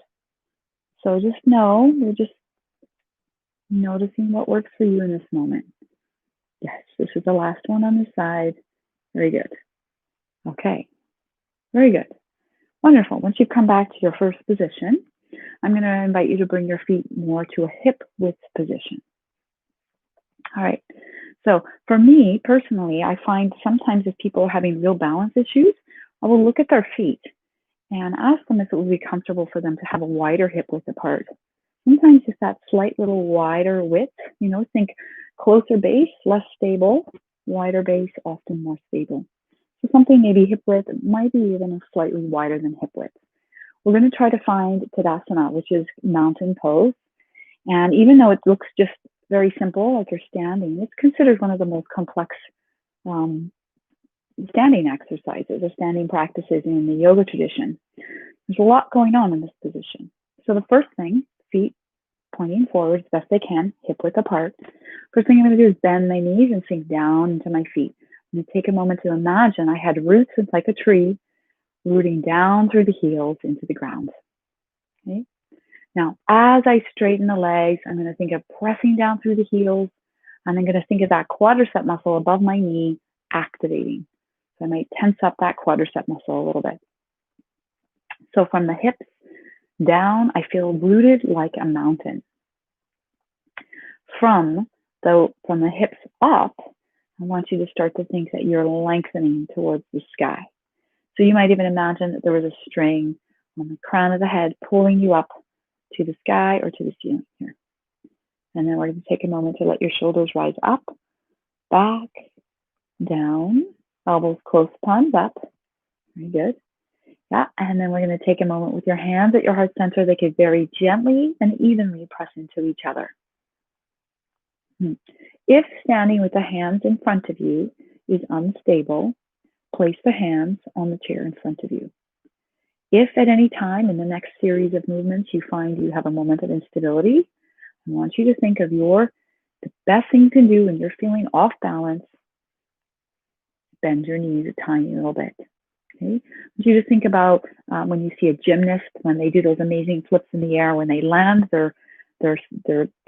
So just know, you're just noticing what works for you in this moment. Yes, this is the last one on this side. Very good. Okay, very good. Wonderful. Once you come back to your first position, I'm going to invite you to bring your feet more to a hip width position. All right. So for me personally, I find sometimes if people are having real balance issues, I will look at their feet and ask them if it would be comfortable for them to have a wider hip width apart. Sometimes just that slight little wider width, think closer base, less stable, wider base, often more stable. So something maybe hip width, might be even slightly wider than hip width. We're going to try to find Tadasana, which is mountain pose. And even though it looks just very simple, like you're standing, it's considered one of the most complex standing exercises or standing practices in the yoga tradition. There's a lot going on in this position. So the first thing, feet pointing forward as best they can, hip width apart. First thing I'm going to do is bend my knees and sink down into my feet. I'm going to take a moment to imagine I had roots like a tree rooting down through the heels into the ground. Okay? Now, as I straighten the legs, I'm going to think of pressing down through the heels, and I'm going to think of that quadricep muscle above my knee activating. So I might tense up that quadricep muscle a little bit. So from the hips down, I feel rooted like a mountain. From the hips up, I want you to start to think that you're lengthening towards the sky. So you might even imagine that there was a string on the crown of the head pulling you up to the sky or to the ceiling here. And then we're going to take a moment to let your shoulders rise up, back, down, elbows close, palms up. Very good. Yeah, and then we're going to take a moment with your hands at your heart center. They could very gently and evenly press into each other. If standing with the hands in front of you is unstable, place the hands on the chair in front of you. If at any time in the next series of movements you find you have a moment of instability, I want you to think of the best thing you can do when you're feeling off balance. Bend your knees a tiny little bit. Okay? I want you to think about when you see a gymnast, when they do those amazing flips in the air, when they land their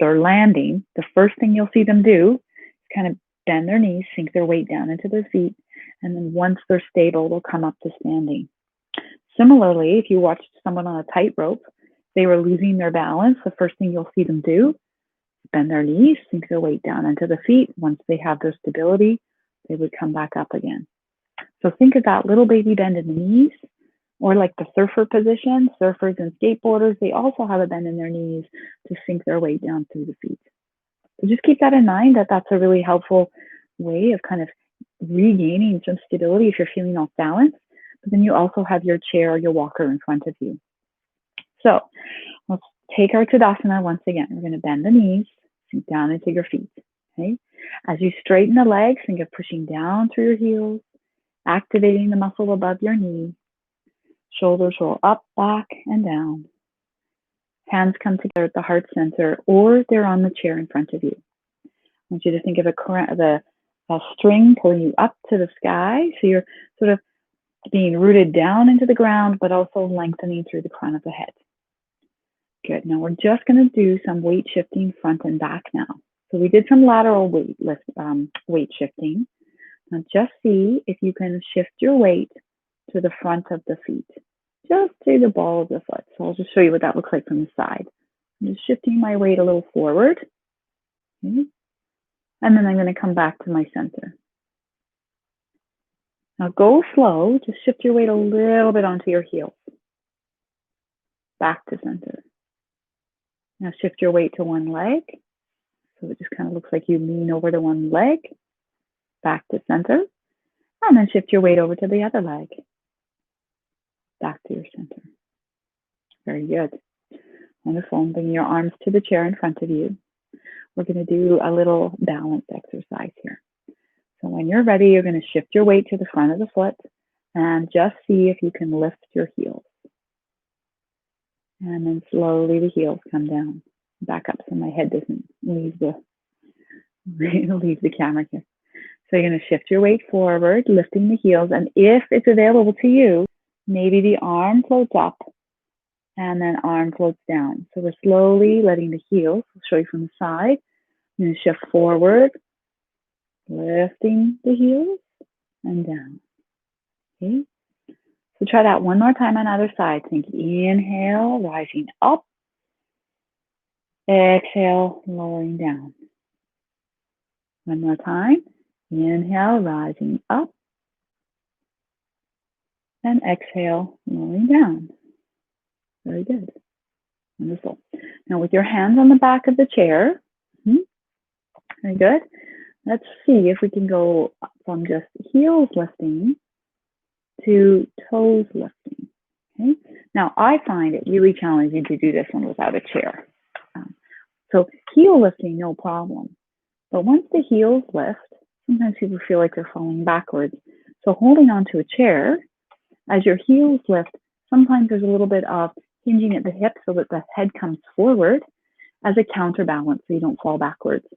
landing, the first thing you'll see them do is kind of bend their knees, sink their weight down into their feet, and then once they're stable, they'll come up to standing. Similarly, if you watched someone on a tightrope, they were losing their balance, the first thing you'll see them do is bend their knees, sink their weight down into the feet. Once they have their stability, they would come back up again. So think of that little baby bend in the knees, or like the surfer position. Surfers and skateboarders, they also have a bend in their knees to sink their weight down through the feet. So just keep that in mind, that that's a really helpful way of kind of regaining some stability if you're feeling off balance. But then you also have your chair or your walker in front of you. So let's take our Tadasana once again. We're going to bend the knees, sink down into your feet. Okay? As you straighten the legs, think of pushing down through your heels, activating the muscle above your knee. Shoulders roll up, back, and down. Hands come together at the heart center, or they're on the chair in front of you. I want you to think of a string pulling you up to the sky. So you're sort of being rooted down into the ground, but also lengthening through the crown of the head. Good. Now we're just going to do some weight shifting front and back now. So we did some lateral weight shifting. Now just see if you can shift your weight to the front of the feet, just to the ball of the foot. So I'll just show you what that looks like from the side. I'm just shifting my weight a little forward. Okay. And then I'm going to come back to my center. Now go slow, just shift your weight a little bit onto your heels. Back to center. Now shift your weight to one leg. So it just kind of looks like you lean over to one leg, back to center, and then shift your weight over to the other leg, back to your center. Very good. Wonderful. Bring your arms to the chair in front of you. We're going to do a little balance exercise here. So when you're ready, you're going to shift your weight to the front of the foot and just see if you can lift your heels. And then slowly the heels come down. Back up so my head doesn't leave the camera here. So you're going to shift your weight forward, lifting the heels. And if it's available to you, maybe the arm floats up and then arm floats down. So we're slowly letting the heels, I'll show you from the side. I'm going to shift forward, lifting the heels and down. Okay. So try that one more time on either side. Think inhale, rising up. Exhale, lowering down. One more time. Inhale, rising up. And exhale, lowering down. Very good. Wonderful. Now with your hands on the back of the chair. Very good. Let's see if we can go from just heels lifting to toes lifting. Okay. Now I find it really challenging to do this one without a chair. So heel lifting, no problem. But once the heels lift, sometimes people feel like they're falling backwards. So holding onto a chair, as your heels lift, sometimes there's a little bit of hinging at the hips so that the head comes forward as a counterbalance so you don't fall backwards.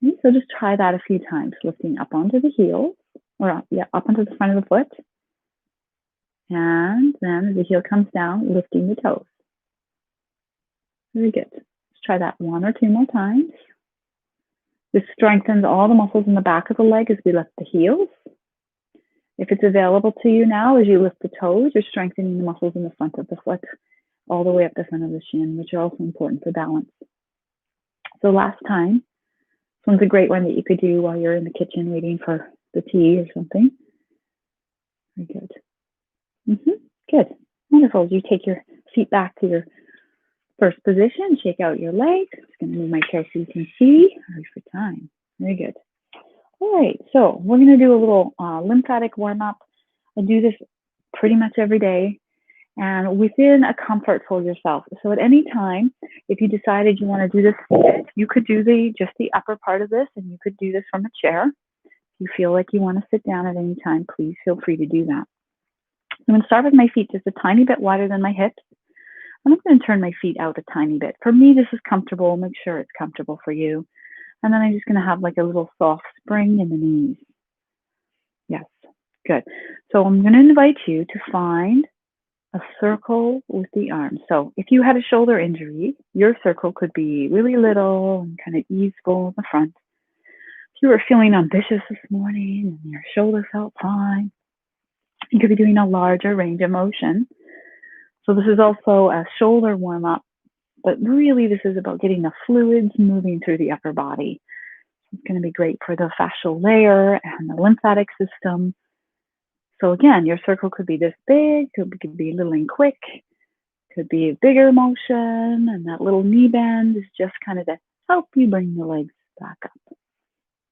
Okay, so just try that a few times, lifting up onto the heels, or up onto the front of the foot. And then as the heel comes down, lifting the toes. Very good. Let's try that one or two more times. This strengthens all the muscles in the back of the leg as we lift the heels. If it's available to you now, as you lift the toes, you're strengthening the muscles in the front of the foot, all the way up the front of the shin, which are also important for balance. So last time, this one's a great one that you could do while you're in the kitchen waiting for the tea or something. Very good. Good. Wonderful. You take your feet back to your first position, shake out your legs. I'm just going to move my chair so you can see. Hurry for time. Very good. All right, so we're going to do a little lymphatic warm-up. I do this pretty much every day and within a comfort for yourself. So at any time, if you decided you want to do this seated, you could do just the upper part of this, and you could do this from a chair. If you feel like you want to sit down at any time, please feel free to do that. I'm going to start with my feet just a tiny bit wider than my hips. I'm going to turn my feet out a tiny bit. For me, this is comfortable. Make sure it's comfortable for you. And then I'm just going to have like a little soft spring in the knees. Yes, good. So I'm going to invite you to find a circle with the arms. So if you had a shoulder injury, your circle could be really little and kind of easeful in the front. If you were feeling ambitious this morning and your shoulder felt fine, you could be doing a larger range of motion. So this is also a shoulder warm-up, but really this is about getting the fluids moving through the upper body. It's going to be great for the fascial layer and the lymphatic system. So again, your circle could be this big, could be little and quick, could be a bigger motion, and that little knee bend is just kind of to help you bring the legs back up.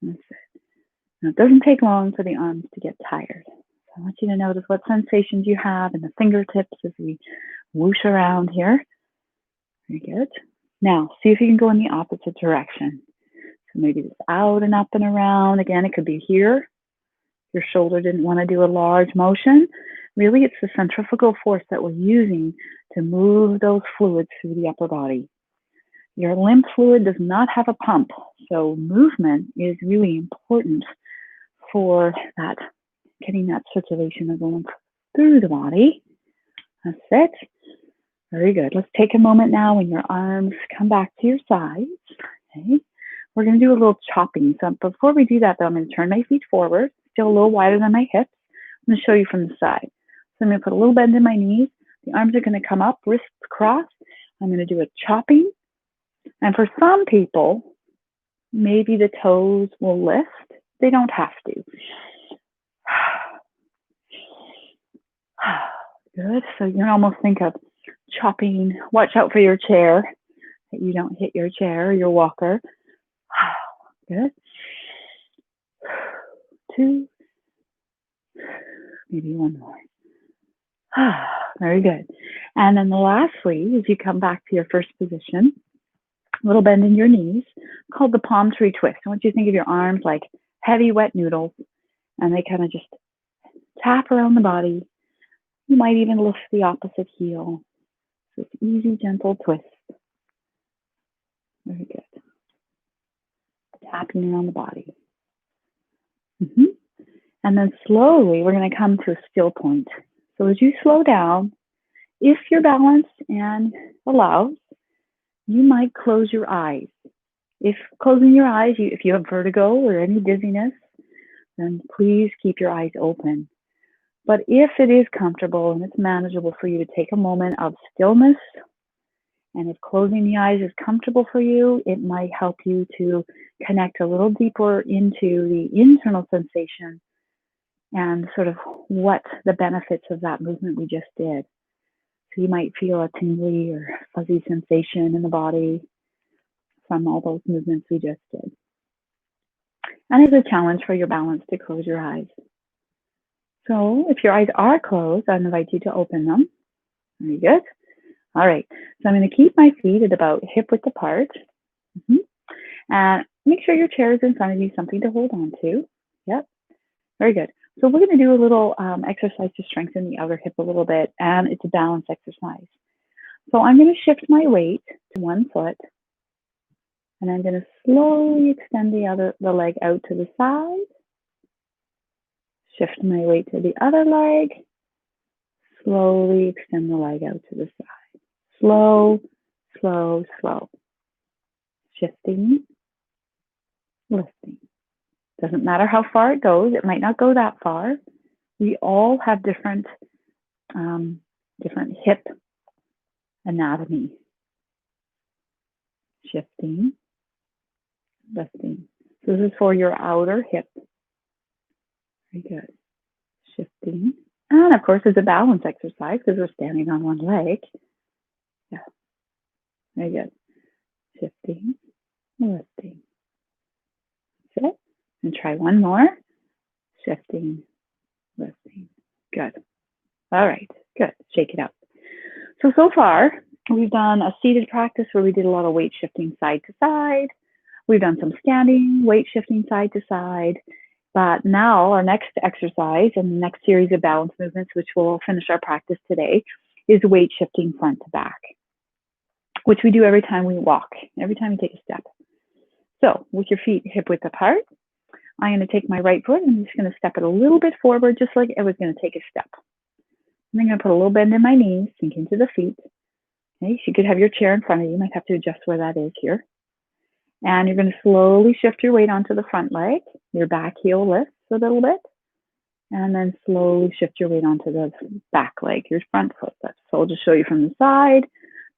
That's it. Now, it doesn't take long for the arms to get tired. So I want you to notice what sensations you have in the fingertips as we whoosh around here. Very good. Now, see if you can go in the opposite direction. So maybe just out and up and around. Again, it could be here. Your shoulder didn't want to do a large motion. Really, it's the centrifugal force that we're using to move those fluids through the upper body. Your lymph fluid does not have a pump, so movement is really important for that, getting that circulation of the lymph through the body. That's it. Very good. Let's take a moment now when your arms come back to your sides. Okay. We're going to do a little chopping. So before we do that, though, I'm going to turn my feet forward, still a little wider than my hips. I'm going to show you from the side. So I'm going to put a little bend in my knees. The arms are going to come up, wrists crossed. I'm going to do a chopping. And for some people, maybe the toes will lift. They don't have to. Good. So you can almost think of chopping. Watch out for your chair. that you don't hit your chair or your walker. Good. 2, maybe 1 more. Very good. And then lastly, as you come back to your first position, a little bend in your knees, called the palm tree twist. I want you to think of your arms like heavy, wet noodles, and they kind of just tap around the body. You might even lift the opposite heel. So it's easy, gentle twist. Very good. Tapping around the body. And then slowly, we're going to come to a still point. So as you slow down, if you're balanced and allows, you might close your eyes. If closing your eyes, if you have vertigo or any dizziness, then please keep your eyes open. But if it is comfortable and it's manageable for you to take a moment of stillness, and if closing the eyes is comfortable for you, it might help you to connect a little deeper into the internal sensation and sort of what the benefits of that movement we just did. So you might feel a tingly or fuzzy sensation in the body from all those movements we just did. And it's a challenge for your balance to close your eyes. So if your eyes are closed, I invite you to open them. Very good. All right. So I'm going to keep my feet at about hip width apart. And make sure your chair is in front of you, something to hold on to. Yep. Very good. So we're going to do a little exercise to strengthen the outer hip a little bit, and it's a balance exercise. So I'm going to shift my weight to one foot, and I'm going to slowly extend the leg out to the side. Shift my weight to the other leg. Slowly extend the leg out to the side. Slow, slow, slow. Shifting, lifting. Doesn't matter how far it goes. It might not go that far. We all have different hip anatomy. Shifting, lifting. So this is for your outer hip. Very good. Shifting. And of course, it's a balance exercise because we're standing on one leg. Yeah. Very good. Shifting, lifting. That's it. And try one more. Shifting, lifting. Good. All right. Good. Shake it up. So far, we've done a seated practice where we did a lot of weight shifting side to side. We've done some standing, weight shifting side to side. But now our next exercise and the next series of balance movements, which will finish our practice today, is weight shifting front to back, which we do every time we walk, every time you take a step. So with your feet hip width apart, I'm going to take my right foot and I'm just going to step it a little bit forward, just like I was going to take a step. And I'm going to put a little bend in my knees, sink into the feet. Okay, so you could have your chair in front of you. You might have to adjust where that is here. And you're going to slowly shift your weight onto the front leg. Your back heel lifts a little bit. And then slowly shift your weight onto the back leg, your front foot. So I'll just show you from the side,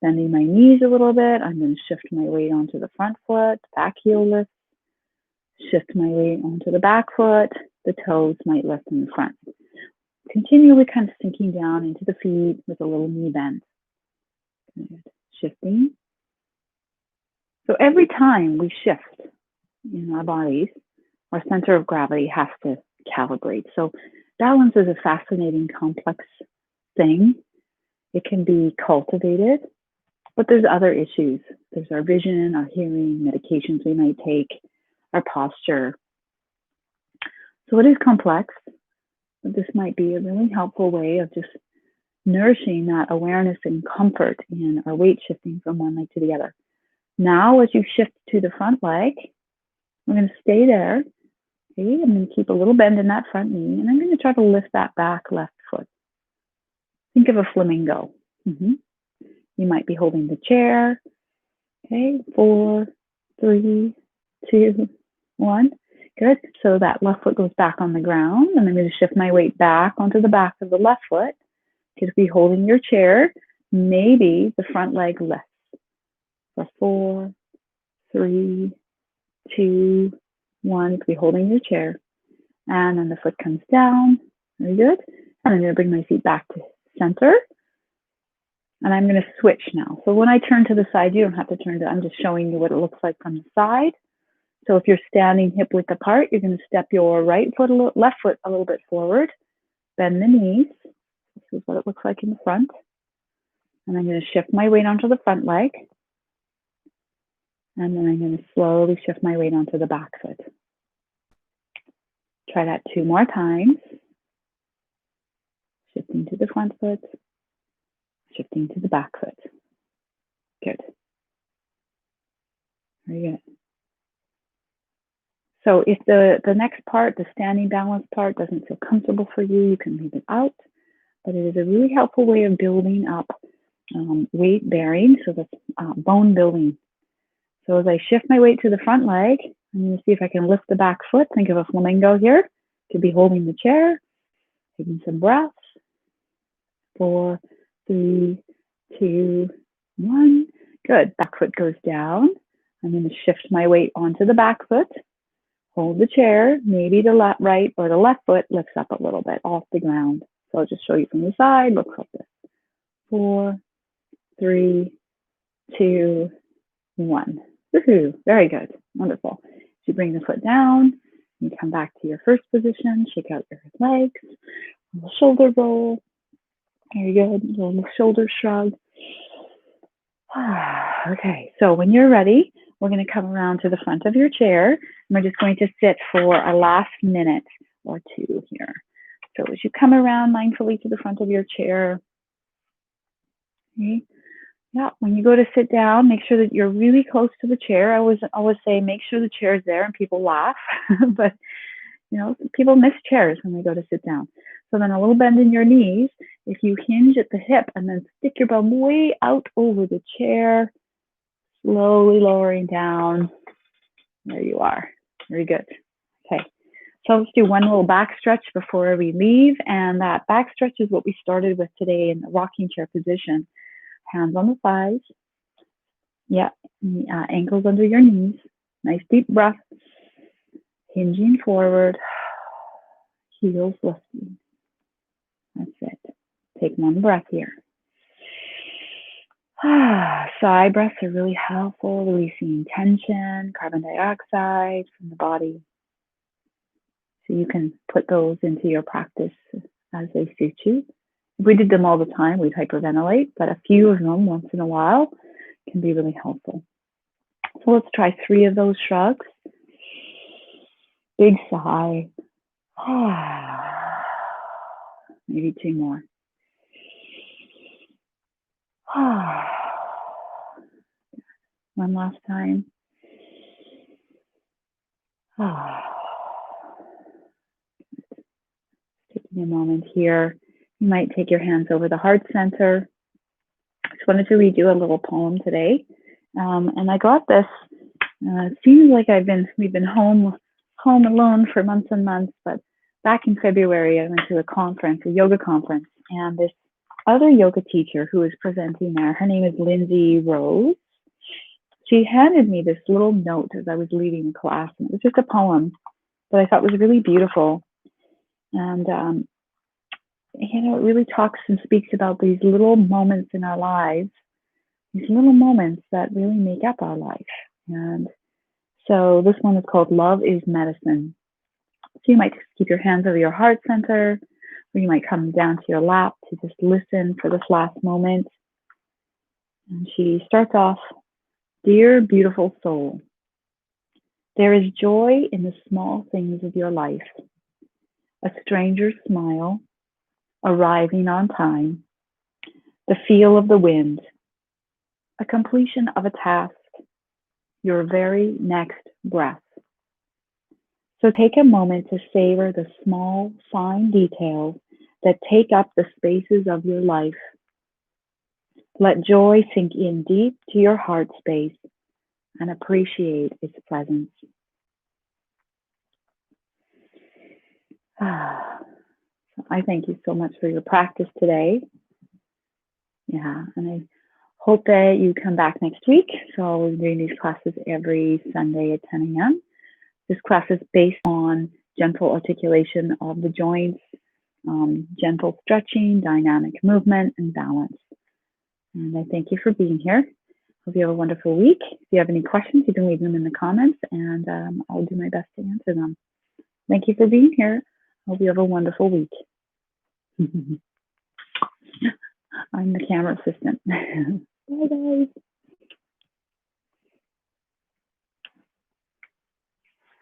bending my knees a little bit. I'm going to shift my weight onto the front foot, back heel lift. Shift my weight onto the back foot. The toes might lift in the front. Continually kind of sinking down into the feet with a little knee bend. Good. Shifting. So every time we shift in our bodies, our center of gravity has to calibrate. So balance is a fascinating, complex thing. It can be cultivated, but there's other issues. There's our vision, our hearing, medications we might take, our posture. So it is complex, but this might be a really helpful way of just nourishing that awareness and comfort in our weight shifting from one leg to the other. Now, as you shift to the front leg, we're going to stay there. Okay, I'm going to keep a little bend in that front knee, and I'm going to try to lift that back left foot. Think of a flamingo. You might be holding the chair. Okay, 4, 3, 2, 1. Good. So that left foot goes back on the ground, and I'm going to shift my weight back onto the back of the left foot. You could be holding your chair. Maybe the front leg lifts. For 4, 3, 2, 1. You could be holding your chair. And then the foot comes down. Very good. And I'm going to bring my feet back to center. And I'm going to switch now. So when I turn to the side, you don't have to turn to, I'm just showing you what it looks like from the side. So if you're standing hip width apart, you're going to step your left foot a little bit forward, bend the knees. This is what it looks like in the front. And I'm going to shift my weight onto the front leg. And then I'm going to slowly shift my weight onto the back foot. Try that 2 more times. Shifting to the front foot, shifting to the back foot. Good. Very good. So if the next part, the standing balance part, doesn't feel comfortable for you, you can leave it out. But it is a really helpful way of building up weight bearing, so that's bone building. So as I shift my weight to the front leg, I'm going to see if I can lift the back foot. Think of a flamingo here. Could be holding the chair, taking some breaths. 4, 3, 2, 1. Good. Back foot goes down. I'm going to shift my weight onto the back foot. Hold the chair. Maybe the right or the left foot lifts up a little bit off the ground. So I'll just show you from the side. Looks like this. 4, 3, 2, 1. Woohoo! Very good. Wonderful. So you bring the foot down. You come back to your first position. Shake out your legs. Shoulder roll. Very good. Little shoulder shrug. Okay, so when you're ready, we're going to come around to the front of your chair, and we're just going to sit for a last minute or 2 here. So as you come around mindfully to the front of your chair, okay, yeah, when you go to sit down, make sure that you're really close to the chair. I always say make sure the chair is there, and people laugh, but you know, people miss chairs when they go to sit down. So then a little bend in your knees. If you hinge at the hip and then stick your bum way out over the chair, slowly lowering down. There you are. Very good. Okay. So let's do one little back stretch before we leave. And that back stretch is what we started with today in the rocking chair position. Hands on the thighs. Yeah. Ankles under your knees. Nice deep breath. Hinging forward. Heels lifting. That's it. Take one breath here. Side breaths are really helpful, releasing tension, carbon dioxide from the body. So you can put those into your practice as they suit you. If we did them all the time, we'd hyperventilate, but a few of them once in a while can be really helpful. So let's try 3 of those shrugs. Big sigh. Maybe 2 more. One last time. Taking a moment here. You might take your hands over the heart center. I just wanted to read you a little poem today. And I got this. It seems like we've been home alone for months and months, but back in February, I went to a yoga conference, and this other yoga teacher who was presenting there, her name is Lindsay Rose. She handed me this little note as I was leaving the class, and it was just a poem that I thought was really beautiful. And, you know, it really talks and speaks about these little moments in our lives, these little moments that really make up our life. And so this one is called Love is Medicine. So you might just keep your hands over your heart center, or you might come down to your lap to just listen for this last moment. And she starts off, "Dear beautiful soul, there is joy in the small things of your life. A stranger's smile, arriving on time, the feel of the wind, a completion of a task, your very next breath. So take a moment to savor the small, fine details that take up the spaces of your life. Let joy sink in deep to your heart space and appreciate its presence." I thank you so much for your practice today. Yeah, and I hope that you come back next week. So I'll be doing these classes every Sunday at 10 a.m. This class is based on gentle articulation of the joints, gentle stretching, dynamic movement, and balance. And I thank you for being here. Hope you have a wonderful week. If you have any questions, you can leave them in the comments and I'll do my best to answer them. Thank you for being here. Hope you have a wonderful week. I'm the camera assistant. Bye, guys.